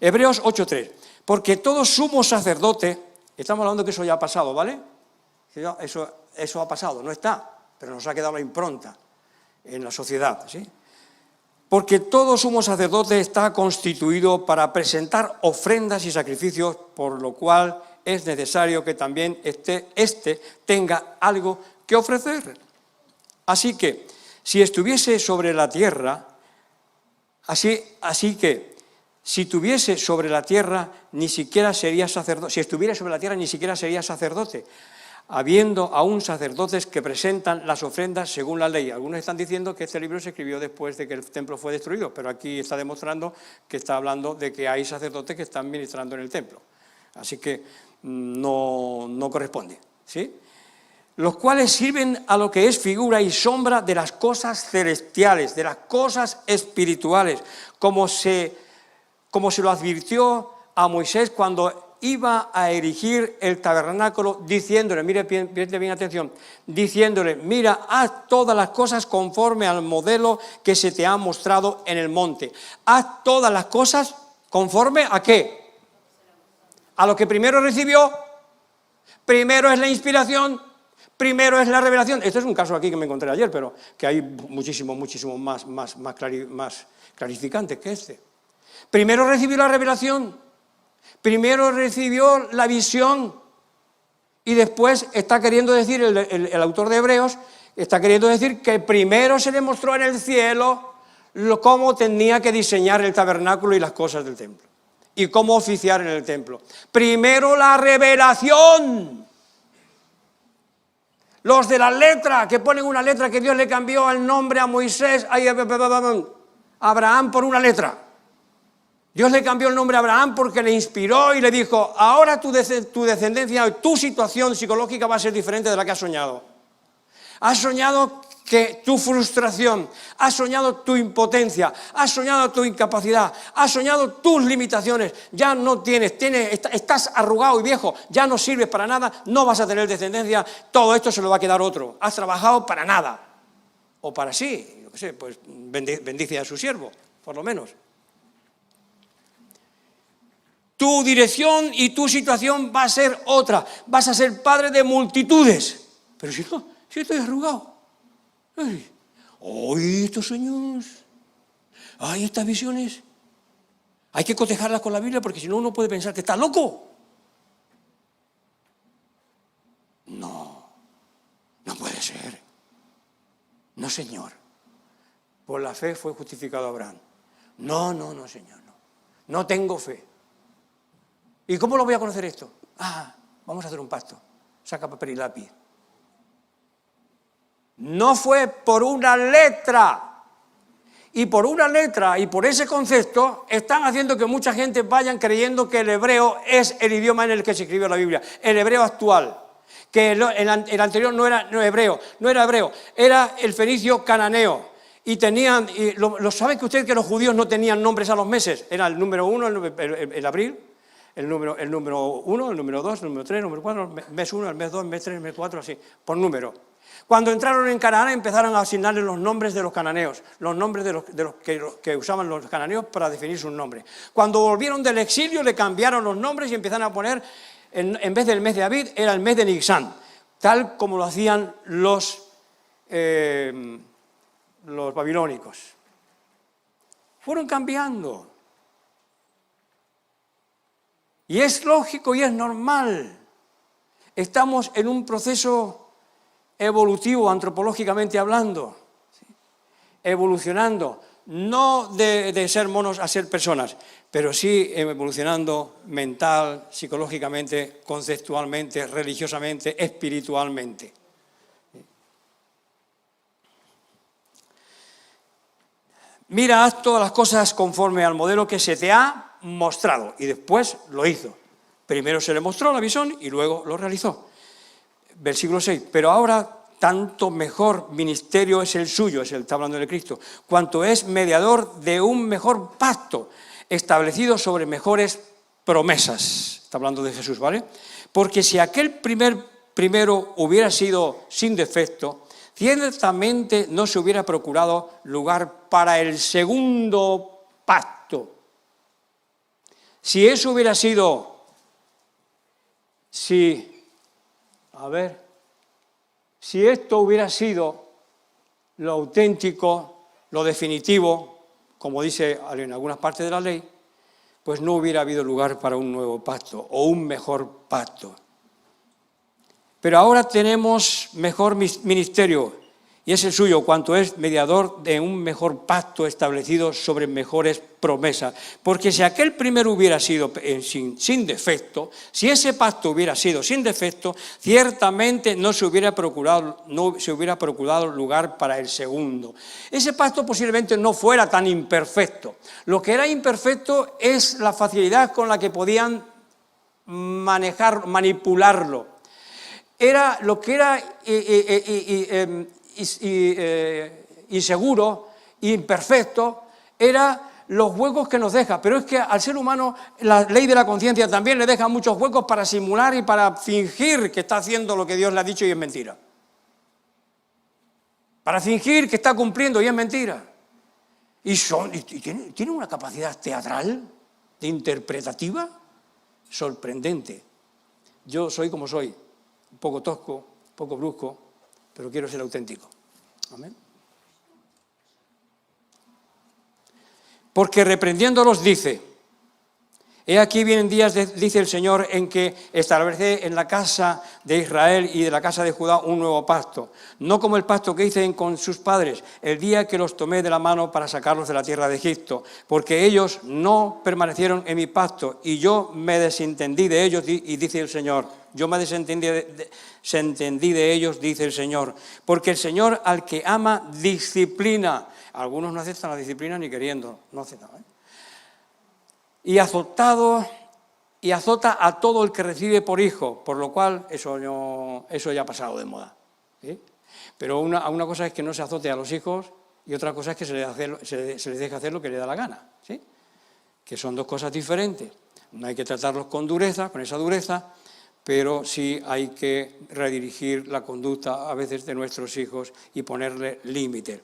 [SPEAKER 1] Hebreos 8:3. Porque todo sumo sacerdote, estamos hablando que eso ya ha pasado, ¿vale? Eso ha pasado, no está, pero nos ha quedado la impronta en la sociedad, ¿sí? Porque todo sumo sacerdote está constituido para presentar ofrendas y sacrificios, por lo cual es necesario que también éste tenga algo que ofrecer. Así que, si estuviese sobre la tierra, si tuviese sobre la tierra, ni siquiera sería sacerdote. Si estuviera sobre la tierra, ni siquiera sería sacerdote, habiendo aún sacerdotes que presentan las ofrendas según la ley. Algunos están diciendo que este libro se escribió después de que el templo fue destruido, pero aquí está demostrando que está hablando de que hay sacerdotes que están ministrando en el templo. Así que no corresponde, ¿sí? Los cuales sirven a lo que es figura y sombra de las cosas celestiales, de las cosas espirituales, como se lo advirtió a Moisés cuando iba a erigir el tabernáculo, diciéndole, mire bien atención, diciéndole, mira, haz todas las cosas conforme al modelo que se te ha mostrado en el monte. Haz todas las cosas conforme ¿a qué? A lo que primero recibió. Primero es la inspiración, primero es la revelación. Este es un caso aquí que me encontré ayer, pero que hay muchísimo más clarificante que este. Primero recibió la revelación, primero recibió la visión y después está queriendo decir, el autor de Hebreos, está queriendo decir que primero se le mostró en el cielo cómo tenía que diseñar el tabernáculo y las cosas del templo y cómo oficiar en el templo. Primero la revelación. Los de la letra, que ponen una letra que Dios le cambió el nombre a Moisés, a Abraham por una letra. Dios le cambió el nombre a Abraham porque le inspiró y le dijo, ahora tu descendencia, tu situación psicológica va a ser diferente de la que has soñado. Has soñado que tu frustración, has soñado tu impotencia, has soñado tu incapacidad, has soñado tus limitaciones, ya no estás arrugado y viejo, ya no sirves para nada, no vas a tener descendencia, todo esto se lo va a quedar otro. Has trabajado para nada, o para sí, yo qué sé, pues bendice a su siervo, por lo menos. Tu dirección y tu situación va a ser otra. Vas a ser padre de multitudes. Pero si estoy arrugado. Ay, estos sueños. Ay, estas visiones. Hay que cotejarlas con la Biblia porque si no uno puede pensar que está loco. No puede ser. No, Señor. Por la fe fue justificado Abraham. No, Señor, no. No tengo fe. ¿Y cómo lo voy a conocer esto? Vamos a hacer un pacto. Saca papel y lápiz. No fue por una letra. Y por una letra y por ese concepto están haciendo que mucha gente vayan creyendo que el hebreo es el idioma en el que se escribió la Biblia. El hebreo actual. que el anterior no era hebreo, era el fenicio cananeo. Y tenían, ¿sabe que usted que los judíos no tenían nombres a los meses? Era el número 1, el abril, el número 1, el número 2, el número 3, el número 4, el mes 1, el mes 2, el mes 3, el mes 4, así, por número. Cuando entraron en Canaán empezaron a asignarles los nombres de los cananeos, los nombres de los que usaban los cananeos para definir sus nombres. Cuando volvieron del exilio le cambiaron los nombres y empezaron a poner, en vez del mes de Abib, era el mes de Nisan, tal como lo hacían los babilónicos. Fueron cambiando. Y es lógico y es normal. Estamos en un proceso evolutivo, antropológicamente hablando, ¿sí? Evolucionando, no de ser monos a ser personas, pero sí evolucionando mental, psicológicamente, conceptualmente, religiosamente, espiritualmente. Mira, haz todas las cosas conforme al modelo que se te ha mostrado, y después lo hizo. Primero se le mostró la visión y luego lo realizó. Versículo 6, pero ahora tanto mejor ministerio es el suyo, está hablando de Cristo, cuanto es mediador de un mejor pacto, establecido sobre mejores promesas. Está hablando de Jesús, ¿vale? Porque si aquel primero hubiera sido sin defecto, ciertamente no se hubiera procurado lugar para el segundo pacto. Si eso hubiera sido, si esto hubiera sido lo auténtico, lo definitivo, como dice en algunas partes de la ley, pues no hubiera habido lugar para un nuevo pacto o un mejor pacto. Pero ahora tenemos mejor ministerio, y es el suyo, cuanto es mediador de un mejor pacto establecido sobre mejores promesas. Porque si aquel primero hubiera sido sin defecto, si ese pacto hubiera sido sin defecto, ciertamente no se hubiera procurado lugar para el segundo. Ese pacto posiblemente no fuera tan imperfecto. Lo que era imperfecto es la facilidad con la que podían manipularlo. Era lo que era inseguro, imperfecto, era los huecos que nos deja. Pero es que al ser humano la ley de la conciencia también le deja muchos huecos para simular y para fingir que está haciendo lo que Dios le ha dicho y es mentira. Para fingir que está cumpliendo y es mentira. Y tienen una capacidad teatral, de interpretativa, sorprendente. Yo soy como soy, un poco tosco, un poco brusco, pero quiero ser auténtico. Amén. Porque reprendiéndolos dice, he aquí vienen días, dice el Señor, en que estableceré en la casa de Israel y de la casa de Judá un nuevo pacto, no como el pacto que hice con sus padres, el día que los tomé de la mano para sacarlos de la tierra de Egipto, porque ellos no permanecieron en mi pacto y yo me desentendí de ellos, y dice el Señor. Yo me desentendí de ellos, dice el Señor, porque el Señor al que ama disciplina. Algunos no aceptan la disciplina ni queriendo, no aceptan, ¿eh? Y azota a todo el que recibe por hijo, por lo cual eso ya ha pasado de moda, ¿sí? Pero una cosa es que no se azote a los hijos y otra cosa es que se les deje hacer lo que le da la gana, ¿sí? Que son dos cosas diferentes. No hay que tratarlos con dureza, con esa dureza, pero sí hay que redirigir la conducta a veces de nuestros hijos y ponerle límite.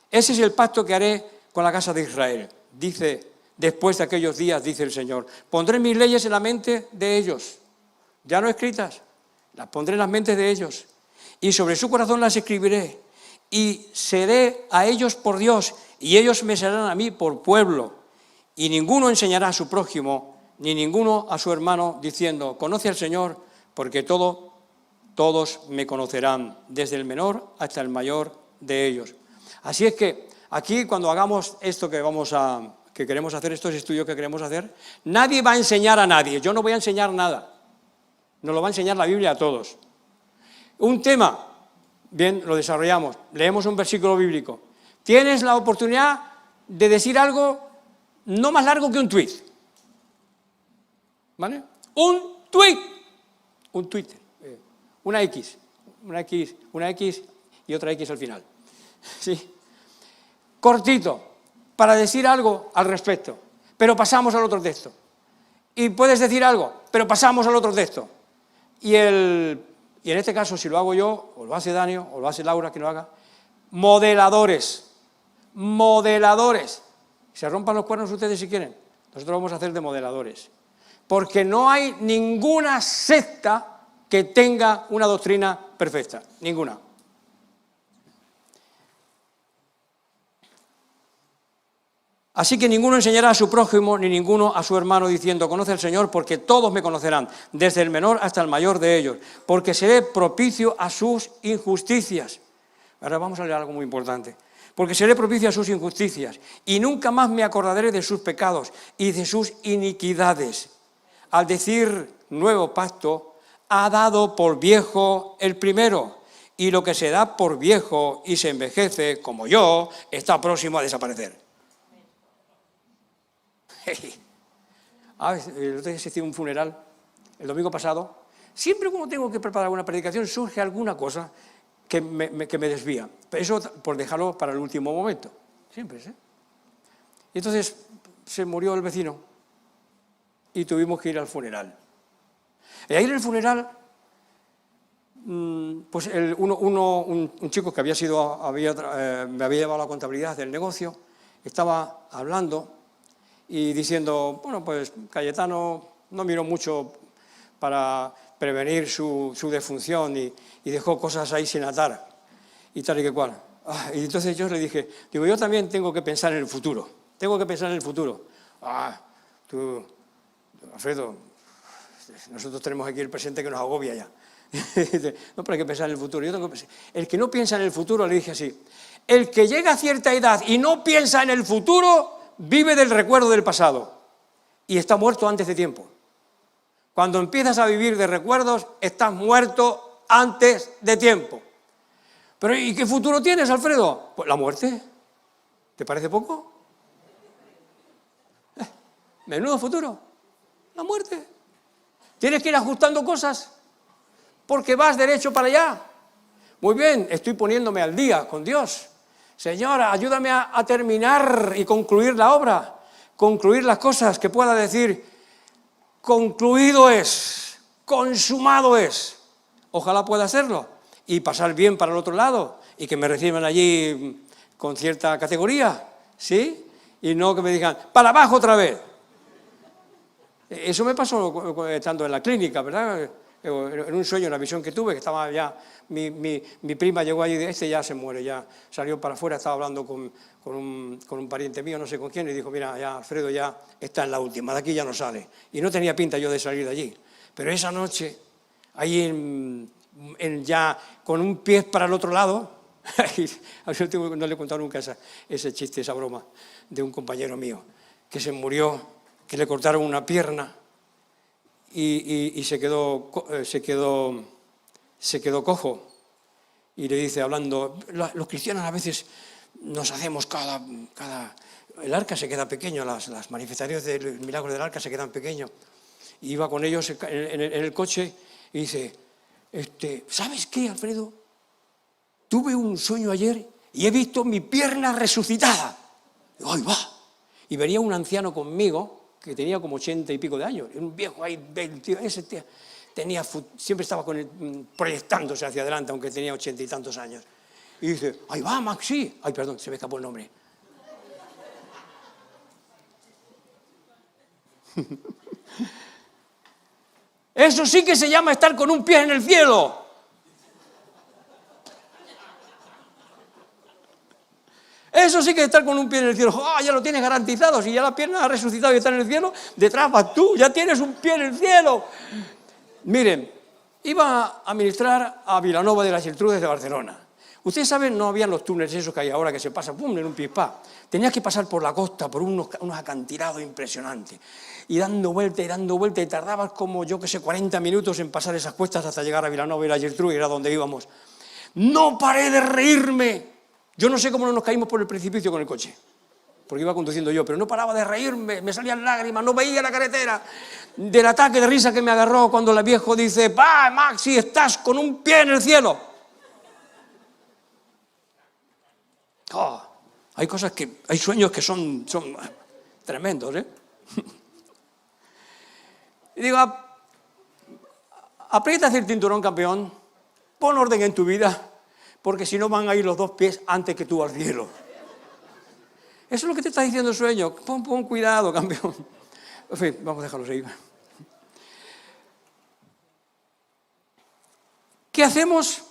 [SPEAKER 1] Ese es el pacto que haré con la casa de Israel, dice, después de aquellos días, dice el Señor. Pondré mis leyes en la mente de ellos, ya no escritas, las pondré en las mentes de ellos, y sobre su corazón las escribiré, y seré a ellos por Dios, y ellos me serán a mí por pueblo, y ninguno enseñará a su prójimo, ni ninguno a su hermano, diciendo, conoce al Señor, porque todos me conocerán, desde el menor hasta el mayor de ellos. Así es que aquí cuando hagamos esto que queremos hacer, estos estudios que queremos hacer, nadie va a enseñar a nadie, yo no voy a enseñar nada, nos lo va a enseñar la Biblia a todos. Un tema, bien, lo desarrollamos, leemos un versículo bíblico, tienes la oportunidad de decir algo no más largo que un tuit. ¿Vale? Un tuit. una X y otra X al final. ¿Sí? Cortito, para decir algo al respecto, pero pasamos al otro texto. Y puedes decir algo, pero pasamos al otro texto. Y en este caso, si lo hago yo, o lo hace Dani, o lo hace Laura, que lo haga, modeladores. Se rompan los cuernos ustedes si quieren. Nosotros vamos a hacer de modeladores. Porque no hay ninguna secta que tenga una doctrina perfecta. Ninguna. Así que ninguno enseñará a su prójimo, ni ninguno a su hermano, diciendo, conoce al Señor, porque todos me conocerán, desde el menor hasta el mayor de ellos, porque seré propicio a sus injusticias. Ahora vamos a leer algo muy importante. Porque seré propicio a sus injusticias, y nunca más me acordaré de sus pecados y de sus iniquidades. Al decir nuevo pacto, ha dado por viejo el primero, y lo que se da por viejo y se envejece, como yo, está próximo a desaparecer. El otro día asistí a un funeral, el domingo pasado. Siempre cuando tengo que preparar una predicación surge alguna cosa que me desvía. Eso por dejarlo para el último momento. Siempre, ¿sí? Y entonces se murió el vecino y tuvimos que ir al funeral. Y ahí en el funeral, pues un chico que me había llevado la contabilidad del negocio, estaba hablando y diciendo, bueno, pues Cayetano no miró mucho para prevenir su defunción y dejó cosas ahí sin atar y tal y que cual. Y entonces yo le dije, yo también tengo que pensar en el futuro, Tú, Alfredo, nosotros tenemos aquí el presente que nos agobia ya. No, pero hay que pensar en el futuro. El que no piensa en el futuro, le dije así, el que llega a cierta edad y no piensa en el futuro, vive del recuerdo del pasado y está muerto antes de tiempo. Cuando empiezas a vivir de recuerdos, estás muerto antes de tiempo. Pero ¿y qué futuro tienes, Alfredo? Pues la muerte. ¿Te parece poco? Menudo futuro. La muerte. Tienes que ir ajustando cosas porque vas derecho para allá. Muy bien, estoy poniéndome al día con Dios. Señor, ayúdame a terminar y concluir la obra, concluir las cosas, que pueda decir, concluido es, consumado es. Ojalá pueda hacerlo y pasar bien para el otro lado y que me reciban allí con cierta categoría, ¿sí? Y no que me digan, para abajo otra vez. Eso me pasó estando en la clínica, ¿verdad? En un sueño, una visión que tuve, que estaba ya, mi prima llegó allí y dice, ya se muere, ya salió para afuera, estaba hablando con un pariente mío, no sé con quién, y dijo, mira, ya Alfredo ya está en la última, de aquí ya no sale. Y no tenía pinta yo de salir de allí. Pero esa noche, ahí ya con un pie para el otro lado, no le he contado nunca ese chiste, esa broma, de un compañero mío, que se murió, que le cortaron una pierna, y se quedó cojo. Y le dice, hablando, los cristianos a veces nos hacemos el arca se queda pequeño, las manifestaciones del milagro del arca se quedan pequeños. Y iba con ellos en el coche y dice, ¿sabes qué, Alfredo? Tuve un sueño ayer y he visto mi pierna resucitada. Digo, ¡ay, va! Y venía un anciano conmigo, que tenía como 80 y pico de años, un viejo ahí, siempre estaba proyectándose hacia adelante, aunque tenía 80 y tantos años. Y dice, ¡ahí va, Maxi! Ay, perdón, se me escapó el nombre. Eso sí que se llama estar con un pie en el cielo. Eso sí que estar con un pie en el cielo. ¡Ah, ya lo tienes garantizado! Si ya la pierna ha resucitado y está en el cielo, detrás vas tú, ya tienes un pie en el cielo. Miren, iba a ministrar a Vilanova de la Geltrú desde Barcelona. Ustedes saben, no habían los túneles esos que hay ahora que se pasan, ¡pum!, en un pispá. Tenías que pasar por la costa, por unos acantilados impresionantes. Y dando vuelta, y tardabas como, yo que sé, 40 minutos en pasar esas cuestas hasta llegar a Vilanova de la Geltrú, y era donde íbamos. No paré de reírme. Yo no sé cómo no nos caímos por el precipicio con el coche. porque iba conduciendo yo, pero no paraba de reírme, me salían lágrimas, no veía la carretera, del ataque de risa que me agarró cuando el viejo dice, ¡va, Maxi, estás con un pie en el cielo! Oh, hay sueños que son tremendos, ¿eh? Y digo, aprietas el cinturón, campeón, pon orden en tu vida, porque si no van a ir los dos pies antes que tú al cielo. Eso es lo que te está diciendo el sueño. Pon cuidado, campeón. En fin, vamos a dejarlo seguir. ¿Qué hacemos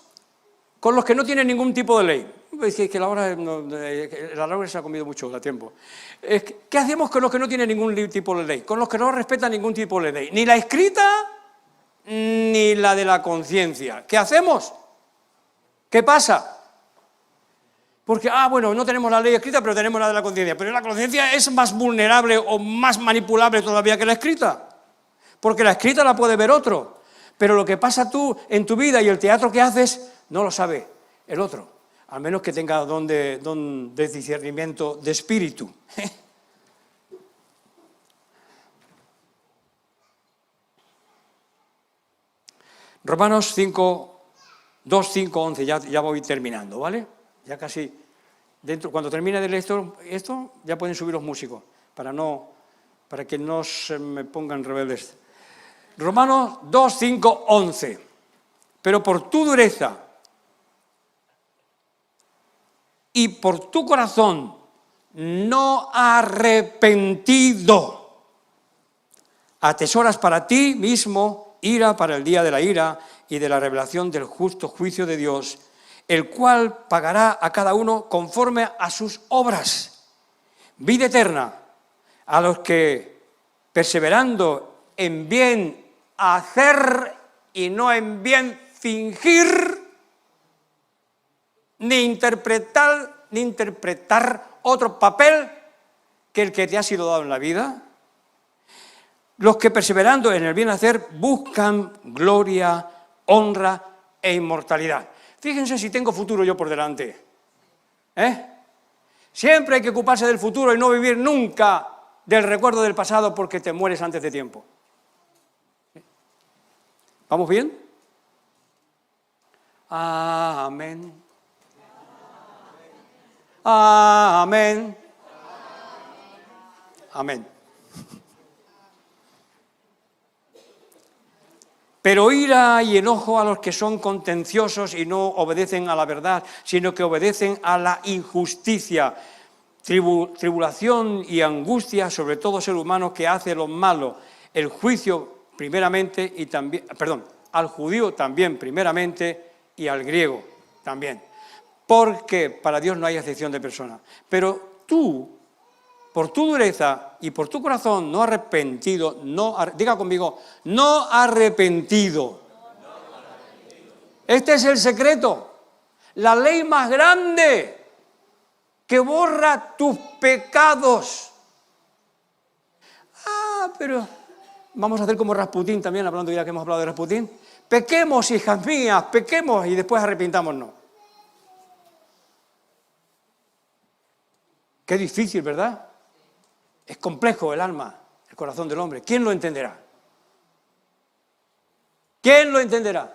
[SPEAKER 1] con los que no tienen ningún tipo de ley? Es que la hora se ha comido mucho a tiempo. ¿Qué hacemos con los que no tienen ningún tipo de ley? Con los que no respetan ningún tipo de ley. Ni la escrita, ni la de la conciencia. ¿Qué hacemos? ¿Qué pasa? Porque, bueno, no tenemos la ley escrita, pero tenemos la de la conciencia. Pero la conciencia es más vulnerable o más manipulable todavía que la escrita. Porque la escrita la puede ver otro. Pero lo que pasa tú en tu vida y el teatro que haces, no lo sabe el otro. Al menos que tenga don de discernimiento de espíritu. Romanos 5, 2, 5, 11, ya voy terminando, ¿vale? Ya casi, cuando termine de leer esto, ya pueden subir los músicos, para que no se me pongan rebeldes. Romanos 2, 5, 11. Pero por tu dureza y por tu corazón no arrepentido, atesoras para ti mismo ira para el día de la ira y de la revelación del justo juicio de Dios, el cual pagará a cada uno conforme a sus obras. Vida eterna a los que, perseverando en bien hacer y no en bien fingir, ni interpretar otro papel que el que te ha sido dado en la vida. Los que perseverando en el bien hacer buscan gloria, honra e inmortalidad. Fíjense si tengo futuro yo por delante. Siempre hay que ocuparse del futuro y no vivir nunca del recuerdo del pasado porque te mueres antes de tiempo. ¿Vamos bien? Amén. Amén. Amén. Pero ira y enojo a los que son contenciosos y no obedecen a la verdad, sino que obedecen a la injusticia. Tribulación y angustia sobre todo ser humano que hace lo malo. El juicio primeramente y también, al judío también primeramente y al griego también. Porque para Dios no hay excepción de persona. Pero tú, por tu dureza y por tu corazón no arrepentido, diga conmigo, no arrepentido. Este es el secreto, la ley más grande que borra tus pecados. Pero vamos a hacer como Rasputín también, hablando ya que hemos hablado de Rasputín. Pequemos, hijas mías, pequemos y después arrepintámonos. Qué difícil, ¿verdad? Es complejo el alma, el corazón del hombre. ¿Quién lo entenderá? ¿Quién lo entenderá?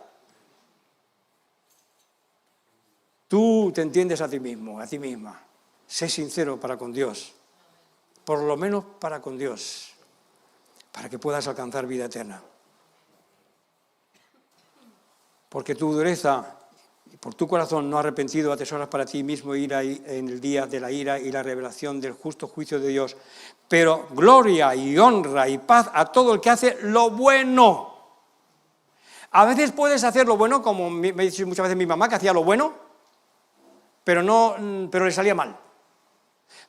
[SPEAKER 1] Tú te entiendes a ti mismo, a ti misma. Sé sincero para con Dios. Por lo menos para con Dios. Para que puedas alcanzar vida eterna. Porque tu dureza y por tu corazón no arrepentido atesoras para ti mismo ira en el día de la ira y la revelación del justo juicio de Dios. Pero gloria y honra y paz a todo el que hace lo bueno. A veces puedes hacer lo bueno, como me dice muchas veces mi mamá, que hacía lo bueno, pero le salía mal.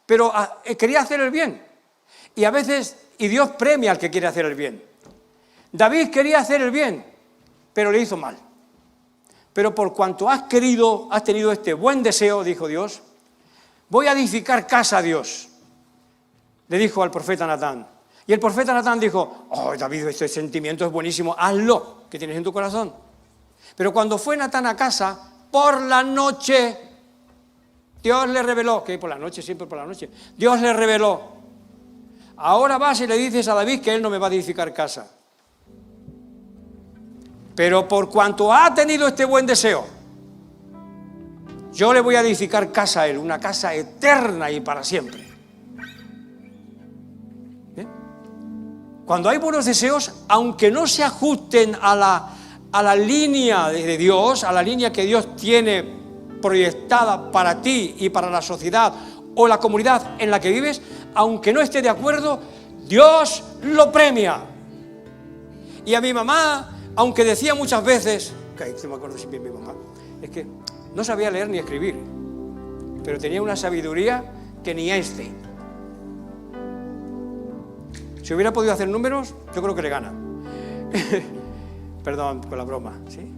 [SPEAKER 1] Pero quería hacer el bien. Y a veces, y Dios premia al que quiere hacer el bien. David quería hacer el bien, pero le hizo mal. Pero por cuanto has tenido este buen deseo, dijo Dios, voy a edificar casa a Dios. Le dijo al profeta Natán. Y el profeta Natán dijo, David, este sentimiento es buenísimo, hazlo, que tienes en tu corazón. Pero cuando fue Natán a casa, por la noche, Dios le reveló, que por la noche, siempre por la noche, Dios le reveló. Ahora vas y le dices a David que él no me va a edificar casa. Pero por cuanto ha tenido este buen deseo, yo le voy a edificar casa a él, una casa eterna y para siempre. ¿Bien? Cuando hay buenos deseos, aunque no se ajusten a la línea de Dios, a la línea que Dios tiene proyectada para ti y para la sociedad o la comunidad en la que vives, aunque no esté de acuerdo, Dios lo premia. Y a mi mamá, aunque decía muchas veces, que me acuerdo siempre de mi mamá, es que no sabía leer ni escribir, pero tenía una sabiduría que ni Einstein. Si hubiera podido hacer números, yo creo que le gana. Perdón con la broma, ¿sí?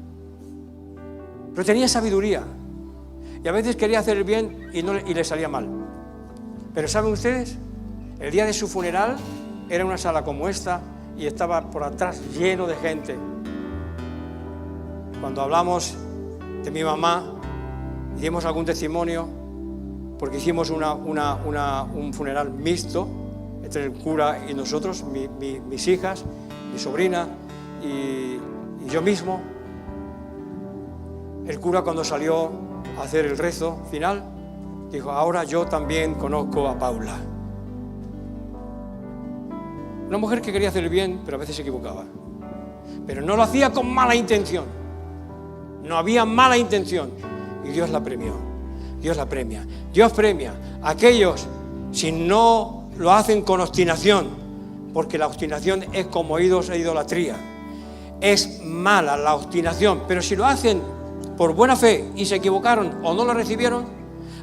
[SPEAKER 1] Pero tenía sabiduría. Y a veces quería hacer el bien y le salía mal. Pero ¿saben ustedes? El día de su funeral era una sala como esta y estaba por atrás lleno de gente. Cuando hablamos de mi mamá, y dimos algún testimonio, porque hicimos un funeral mixto entre el cura y nosotros, mis hijas, mi sobrina y yo mismo. El cura, cuando salió a hacer el rezo final, dijo: ahora yo también conozco a Paula. Una mujer que quería hacer el bien, pero a veces se equivocaba. Pero no lo hacía con mala intención. No había mala intención. Y Dios la premió. Dios la premia. Dios premia a aquellos si no lo hacen con obstinación, porque la obstinación es como ídolos e idolatría. Es mala la obstinación, pero si lo hacen por buena fe y se equivocaron o no lo recibieron,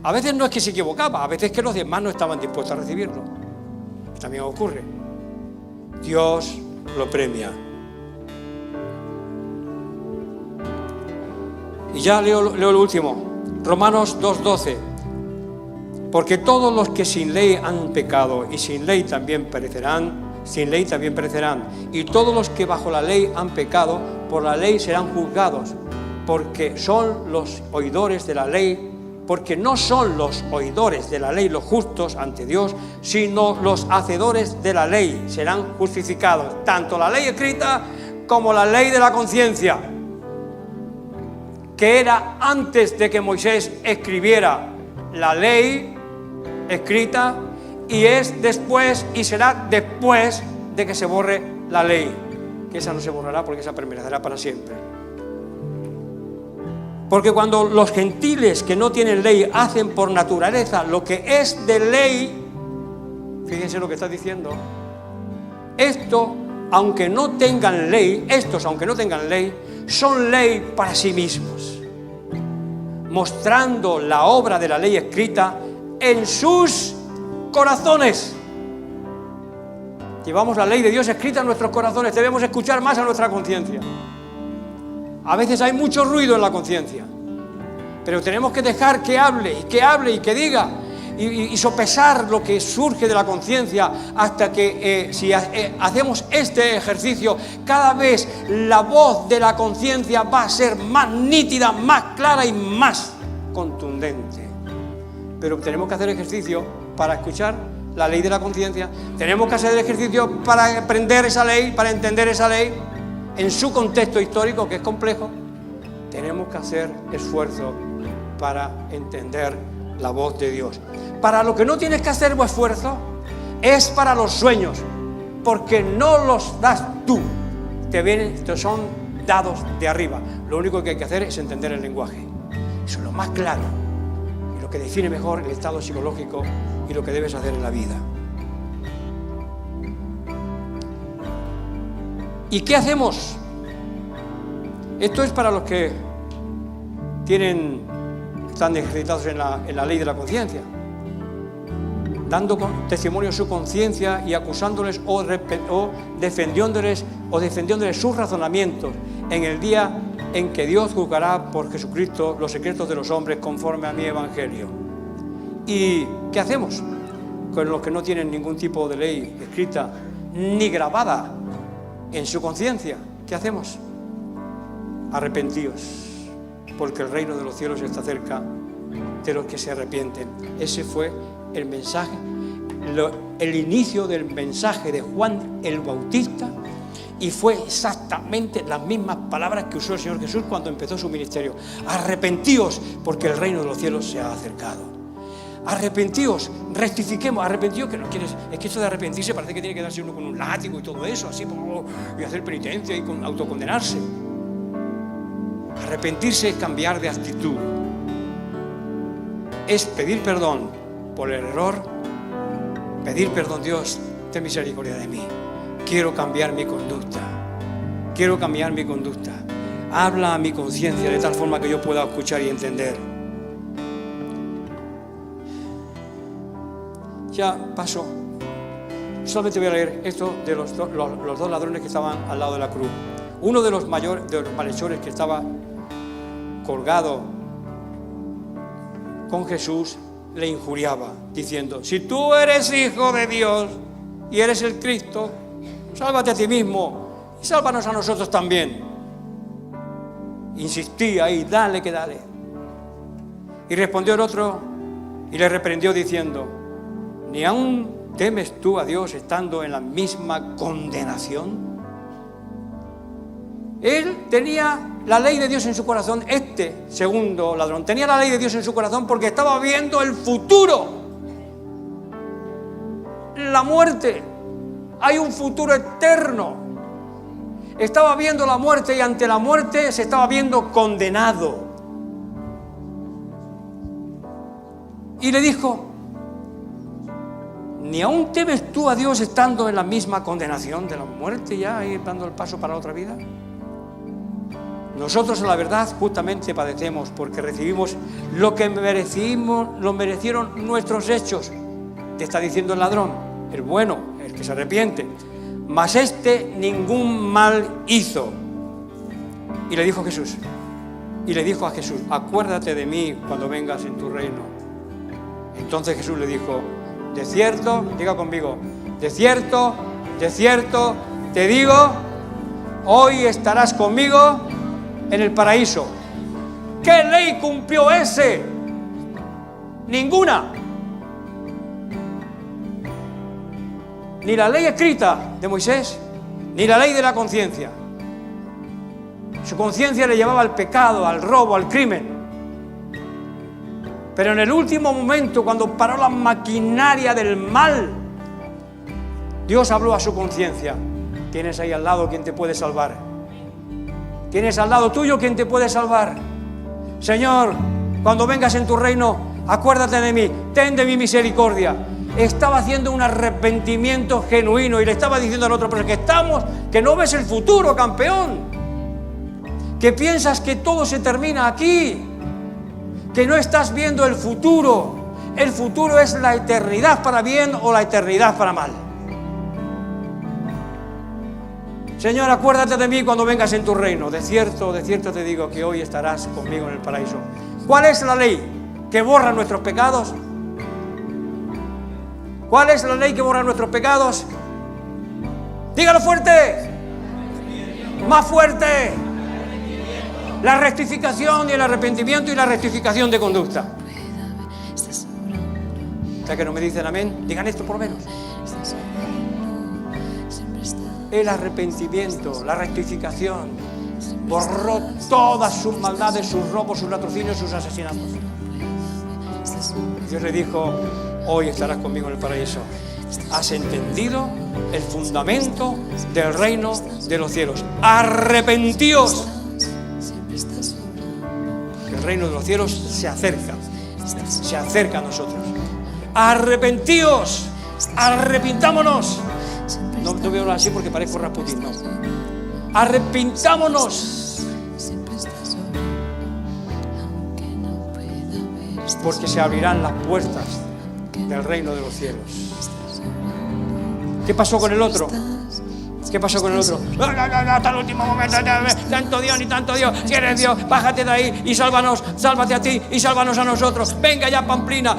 [SPEAKER 1] a veces no es que se equivocaba, a veces es que los demás no estaban dispuestos a recibirlo. También ocurre. Dios lo premia. Y ya leo lo último, Romanos 2:12. Porque todos los que sin ley han pecado y sin ley también perecerán, y todos los que bajo la ley han pecado, por la ley serán juzgados, porque son los oidores de la ley, porque no son los oidores de la ley los justos ante Dios, sino los hacedores de la ley serán justificados, tanto la ley escrita como la ley de la conciencia, que era antes de que Moisés escribiera la ley escrita, y es después y será después de que se borre la ley, que esa no se borrará porque esa permanecerá para siempre. Porque cuando los gentiles que no tienen ley hacen por naturaleza lo que es de ley, fíjense lo que está diciendo, estos, aunque no tengan ley, son ley para sí mismos, mostrando la obra de la ley escrita en sus corazones. Llevamos la ley de Dios escrita en nuestros corazones, debemos escuchar más a nuestra conciencia. A veces hay mucho ruido en la conciencia, pero tenemos que dejar que hable y que diga y sopesar lo que surge de la conciencia hasta que si hacemos este ejercicio, cada vez la voz de la conciencia va a ser más nítida, más clara y más contundente. Pero tenemos que hacer ejercicio para escuchar la ley de la conciencia, tenemos que hacer el ejercicio para aprender esa ley, para entender esa ley en su contexto histórico, que es complejo. Tenemos que hacer esfuerzo para entender la voz de Dios. Para lo que no tienes que hacer esfuerzo es para los sueños, porque no los das tú, te son dados de arriba. Lo único que hay que hacer es entender el lenguaje. Eso es lo más claro y lo que define mejor el estado psicológico y lo que debes hacer en la vida. ¿Y qué hacemos? Esto es para los que están ejercitados en la ley de la conciencia, dando testimonio de su conciencia y acusándoles o defendiéndoles sus razonamientos en el día en que Dios juzgará por Jesucristo los secretos de los hombres conforme a mi evangelio. ¿Y qué hacemos con los que no tienen ningún tipo de ley escrita ni grabada en su conciencia? ¿Qué hacemos? Arrepentíos, porque el reino de los cielos está cerca. de los que se arrepienten. Ese fue el mensaje, el inicio del mensaje de Juan el Bautista, y fue exactamente las mismas palabras que usó el Señor Jesús cuando empezó su ministerio. Arrepentíos, porque el reino de los cielos se ha acercado. Arrepentíos, rectifiquemos. Arrepentíos, que no quieres, es que eso de arrepentirse parece que tiene que darse uno con un látigo y todo eso, así como, y hacer penitencia y autocondenarse. Arrepentirse es cambiar de actitud, es pedir perdón por el error, pedir perdón. Dios, ten misericordia de mí, quiero cambiar mi conducta, quiero cambiar mi conducta. Habla a mi conciencia de tal forma que yo pueda escuchar y entender. Ya paso, solamente voy a leer esto de los dos ladrones que estaban al lado de la cruz. Uno de los malhechores que estaba colgado con Jesús le injuriaba, diciendo: si tú eres hijo de Dios y eres el Cristo, sálvate a ti mismo y sálvanos a nosotros también. Insistía ahí, dale que dale. Y respondió el otro y le reprendió diciendo: ¿ni aún temes tú a Dios estando en la misma condenación? Él tenía la ley de Dios en su corazón. Este segundo ladrón tenía la ley de Dios en su corazón porque estaba viendo el futuro, la muerte. Hay un futuro eterno. Estaba viendo la muerte y ante la muerte se estaba viendo condenado. Y le dijo: ¿ni aún temes tú a Dios estando en la misma condenación de la muerte, ya ir dando el paso para la otra vida? Nosotros, a la verdad, justamente padecemos porque recibimos lo que merecimos, lo merecieron nuestros hechos. Te está diciendo el ladrón, el bueno, el que se arrepiente. Mas este ningún mal hizo. Y le dijo a Jesús: acuérdate de mí cuando vengas en tu reino. Entonces Jesús le dijo: de cierto, diga conmigo, de cierto te digo, hoy estarás conmigo en el paraíso. ¿Qué ley cumplió ese? Ninguna. Ni la ley escrita de Moisés, ni la ley de la conciencia. Su conciencia le llevaba al pecado, al robo, al crimen. Pero en el último momento, cuando paró la maquinaria del mal, Dios habló a su conciencia. Tienes ahí al lado quien te puede salvar. Tienes al lado tuyo quien te puede salvar. Señor, cuando vengas en tu reino, acuérdate de mí, ten de mi misericordia. Estaba haciendo un arrepentimiento genuino y le estaba diciendo al otro: pero que no ves el futuro, campeón, que piensas que todo se termina aquí, que no estás viendo el futuro. El futuro es la eternidad para bien o la eternidad para mal. Señor, acuérdate de mí cuando vengas en tu reino. De cierto te digo que hoy estarás conmigo en el paraíso. ¿Cuál es la ley que borra nuestros pecados? ¿Cuál es la ley que borra nuestros pecados? Dígalo fuerte. Más fuerte. La rectificación y el arrepentimiento y la rectificación de conducta. ¿Está que no me dicen amén? Digan esto por lo menos. El arrepentimiento, la rectificación, borró todas sus maldades, sus robos, sus latrocinios, sus asesinatos. Dios le dijo: hoy estarás conmigo en el paraíso. Has entendido el fundamento del reino de los cielos. Arrepentíos. El reino de los cielos se acerca a nosotros. Arrepentíos, arrepintámonos. No voy a hablar así porque parezco Rasputín, no. Arrepintámonos, porque se abrirán las puertas del reino de los cielos. ¿Qué pasó con el otro? ¿Qué pasó con el otro? No, hasta el último momento, tanto Dios ni tanto Dios. Si eres Dios, bájate de ahí y sálvanos, sálvate a ti y sálvanos a nosotros. Venga ya, Pamplina.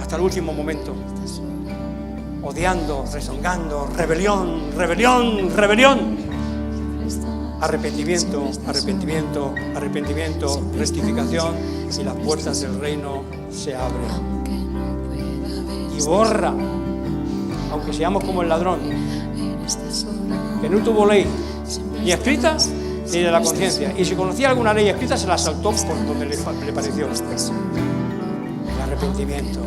[SPEAKER 1] Hasta el último momento. Odiando, rezongando, rebelión. Arrepentimiento, arrepentimiento, arrepentimiento, rectificación, y las puertas del reino se abren. Y borra, aunque seamos como el ladrón, que no tuvo ley ni escrita ni de la conciencia, y si conocía alguna ley escrita se la saltó por donde le pareció. El arrepentimiento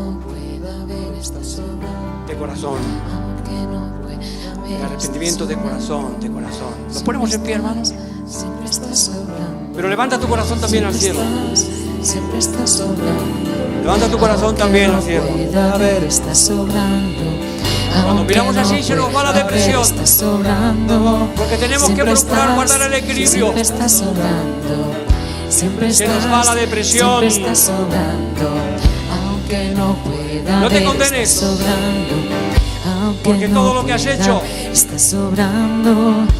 [SPEAKER 1] de corazón, el arrepentimiento de corazón, de corazón. ¿Nos ponemos en pie, hermanos? Pero levanta tu corazón también al cielo. Levanta tu corazón también al cielo. Cuando miramos así se nos va la depresión, porque tenemos que procurar guardar el equilibrio. Se nos va la depresión. No te condenes, porque todo lo que has hecho,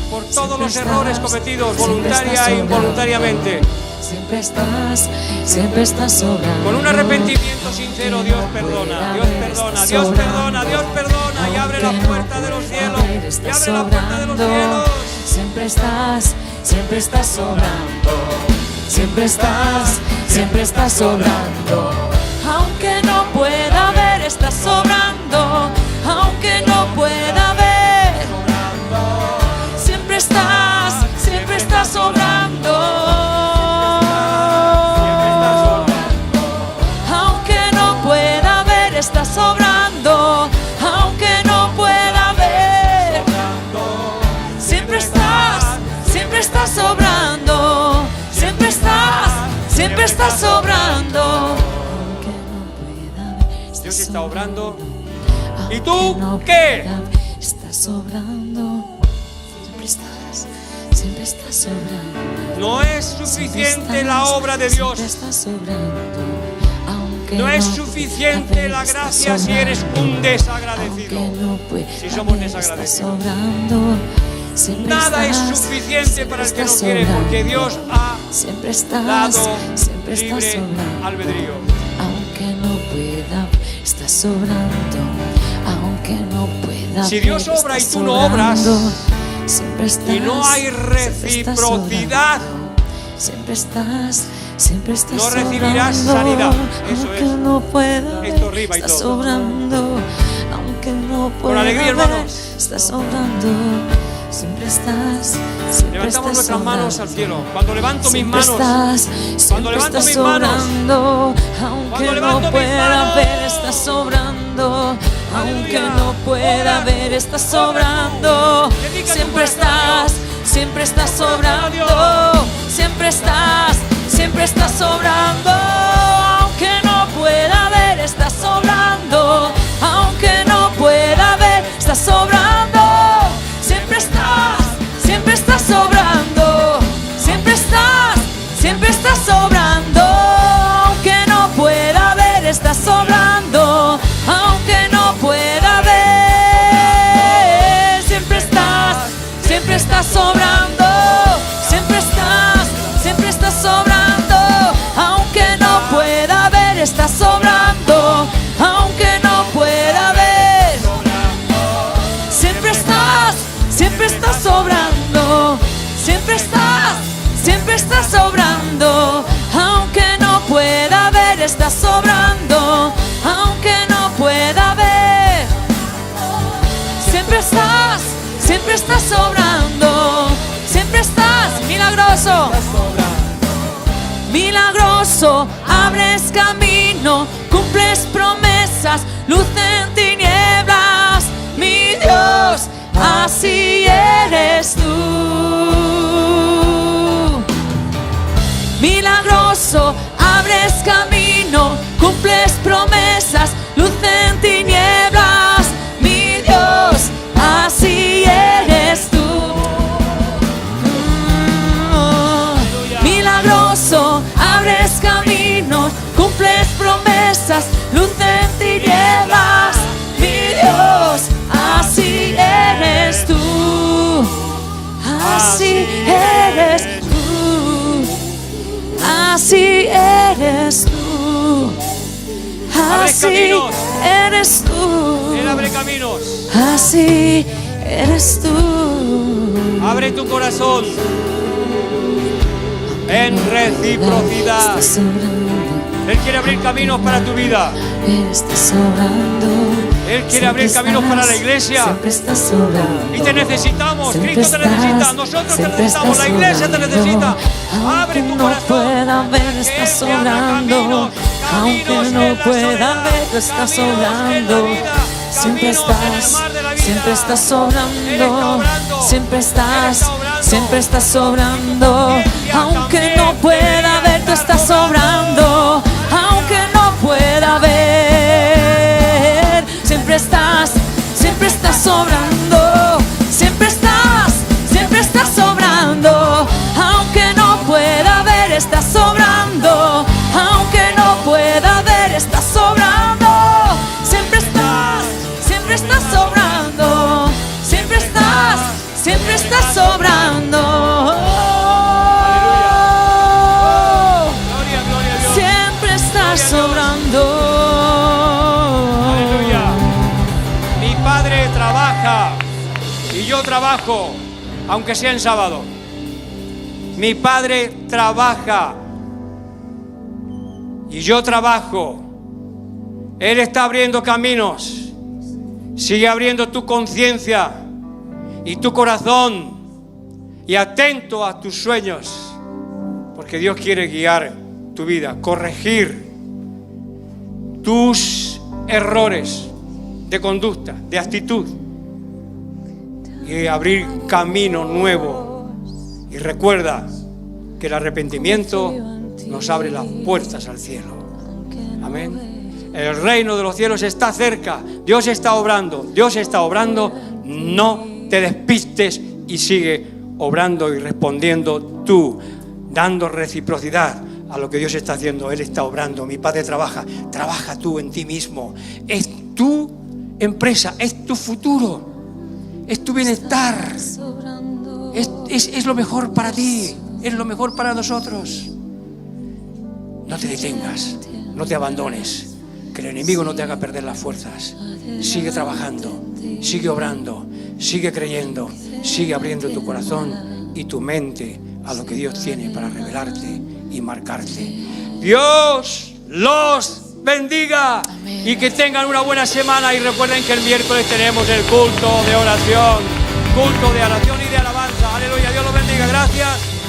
[SPEAKER 1] por todos los errores cometidos voluntaria e involuntariamente,
[SPEAKER 2] siempre estás sobrando.
[SPEAKER 1] con un arrepentimiento sincero, Dios perdona, Dios perdona, Dios perdona, Dios perdona, y abre la puerta de los cielos, y abre la puerta de los cielos.
[SPEAKER 2] Siempre estás sobrando. Siempre estás sobrando. Aunque no pueda ver, estás sobrando. Aunque no pueda ver, siempre estás sobrando. Aunque no pueda ver, estás sobrando. Aunque no pueda ver, siempre estás sobrando. Siempre estás sobrando.
[SPEAKER 1] Dios está obrando. ¿Y tú qué?
[SPEAKER 2] Estás sobrando. Siempre estás sobrando.
[SPEAKER 1] No es suficiente la obra de Dios. No es suficiente la gracia si eres un desagradecido. Si somos desagradecidos. Nada es suficiente para el que no quiere, porque Dios ha dado libre albedrío.
[SPEAKER 2] Aunque no pueda, estás sobrando. Aunque no pueda.
[SPEAKER 1] Si Dios obra y tú no obras, y no hay reciprocidad, no recibirás sanidad. Eso es.
[SPEAKER 2] No pueda,
[SPEAKER 1] esto arriba y
[SPEAKER 2] estás
[SPEAKER 1] todo.
[SPEAKER 2] Sobrando, aunque no pueda.
[SPEAKER 1] Con alegría, hermanos.
[SPEAKER 2] Estás sobrando. Siempre estás
[SPEAKER 1] Levantamos nuestras manos al cielo. Cuando levanto mis
[SPEAKER 2] Siempre
[SPEAKER 1] manos, cuando levanto mis manos,
[SPEAKER 2] aunque
[SPEAKER 1] cuando
[SPEAKER 2] no
[SPEAKER 1] levanto mis
[SPEAKER 2] pueda
[SPEAKER 1] manos,
[SPEAKER 2] ver, estás sobrando. Aunque no pueda ver, estás sobrando. Siempre estás sobrando. Siempre estás sobrando. Aunque no pueda ver, estás sobrando. Aunque no pueda ver, estás sobrando. Siempre estás sobrando. Siempre estás sobrando. Aunque no pueda ver, estás sobrando. Aunque no pueda ver, siempre estás sobrando. Siempre estás sobrando. Aunque no pueda ver, estás sobrando. Aunque no pueda ver, siempre estás sobrando. Siempre estás sobrando. Aunque no pueda ver, estás sobrando. Aunque no pueda ver, siempre estás sobrando. Siempre estás milagroso. Milagroso, abres camino, cumples promesas, luz en tinieblas. Mi Dios, así eres tú. Milagroso, abres camino, cumples promesas, luz en tinieblas. Mi Dios, así eres tú. Milagroso, abres caminos, cumples promesas, luz en tinieblas. Mi Dios, así eres tú. Así eres tú. Así eres tú. Así eres tú.
[SPEAKER 1] Él abre caminos.
[SPEAKER 2] Así eres tú.
[SPEAKER 1] Abre tu corazón. en reciprocidad.
[SPEAKER 2] Estás obrando.
[SPEAKER 1] Él quiere abrir caminos para tu vida.
[SPEAKER 2] Estás obrando.
[SPEAKER 1] Él quiere abrir caminos para la iglesia.
[SPEAKER 2] Siempre estás obrando.
[SPEAKER 1] Y te necesitamos.
[SPEAKER 2] Siempre
[SPEAKER 1] Cristo te necesita.
[SPEAKER 2] estás,
[SPEAKER 1] Nosotros te
[SPEAKER 2] siempre
[SPEAKER 1] necesitamos. La
[SPEAKER 2] estás
[SPEAKER 1] iglesia te
[SPEAKER 2] obrando.
[SPEAKER 1] necesita. Abre
[SPEAKER 2] Aunque
[SPEAKER 1] tu
[SPEAKER 2] no
[SPEAKER 1] corazón.
[SPEAKER 2] pueda ver,
[SPEAKER 1] Que
[SPEAKER 2] estás
[SPEAKER 1] Él te abra
[SPEAKER 2] obrando.
[SPEAKER 1] caminos,
[SPEAKER 2] Aunque
[SPEAKER 1] caminos
[SPEAKER 2] no
[SPEAKER 1] en la
[SPEAKER 2] pueda
[SPEAKER 1] soledad,
[SPEAKER 2] ver, tú estás
[SPEAKER 1] caminos en la
[SPEAKER 2] obrando.
[SPEAKER 1] vida,
[SPEAKER 2] Siempre
[SPEAKER 1] caminos en el
[SPEAKER 2] estás,
[SPEAKER 1] mar de la vida.
[SPEAKER 2] siempre estás
[SPEAKER 1] Él está
[SPEAKER 2] obrando.
[SPEAKER 1] obrando.
[SPEAKER 2] Siempre
[SPEAKER 1] Él
[SPEAKER 2] estás,
[SPEAKER 1] está obrando.
[SPEAKER 2] siempre estás obrando.
[SPEAKER 1] Conciencia
[SPEAKER 2] Aunque
[SPEAKER 1] también
[SPEAKER 2] no pueda
[SPEAKER 1] debería
[SPEAKER 2] ver, tú
[SPEAKER 1] estar
[SPEAKER 2] estás obrando. Aunque no pueda ver, siempre estás obrando. Siempre estás obrando. Aunque no pueda ver, estás obrando. Aunque no pueda ver, estás obrando. Siempre estás obrando. Siempre estás obrando.
[SPEAKER 1] Gloria, gloria a Dios.
[SPEAKER 2] Siempre estás
[SPEAKER 1] Gloria a Dios.
[SPEAKER 2] obrando.
[SPEAKER 1] Aleluya. Mi Padre trabaja y yo trabajo, aunque sea en sábado. Mi Padre trabaja y yo trabajo. Él está abriendo caminos. Sigue abriendo tu conciencia y tu corazón y atento a tus sueños, porque Dios quiere guiar tu vida, corregir tus errores de conducta, de actitud y abrir camino nuevo. Y recuerda que el arrepentimiento nos abre las puertas al cielo. Amén. El reino de los cielos está cerca. Dios está obrando. Dios está obrando. No te despistes y sigue obrando y respondiendo tú, dando reciprocidad a lo que Dios está haciendo. Él está obrando. Mi Padre trabaja. Trabaja tú en ti mismo. Es tu empresa, es tu futuro, es tu bienestar. Es lo mejor para ti, es lo mejor para nosotros. No te detengas, no te abandones, que el enemigo no te haga perder las fuerzas. Sigue trabajando, sigue obrando, sigue creyendo, sigue abriendo tu corazón y tu mente a lo que Dios tiene para revelarte y marcarte. Dios los bendiga. Amén. Y que tengan una buena semana, y recuerden que el miércoles tenemos el culto de oración y de alabanza. Aleluya, Dios los bendiga, gracias.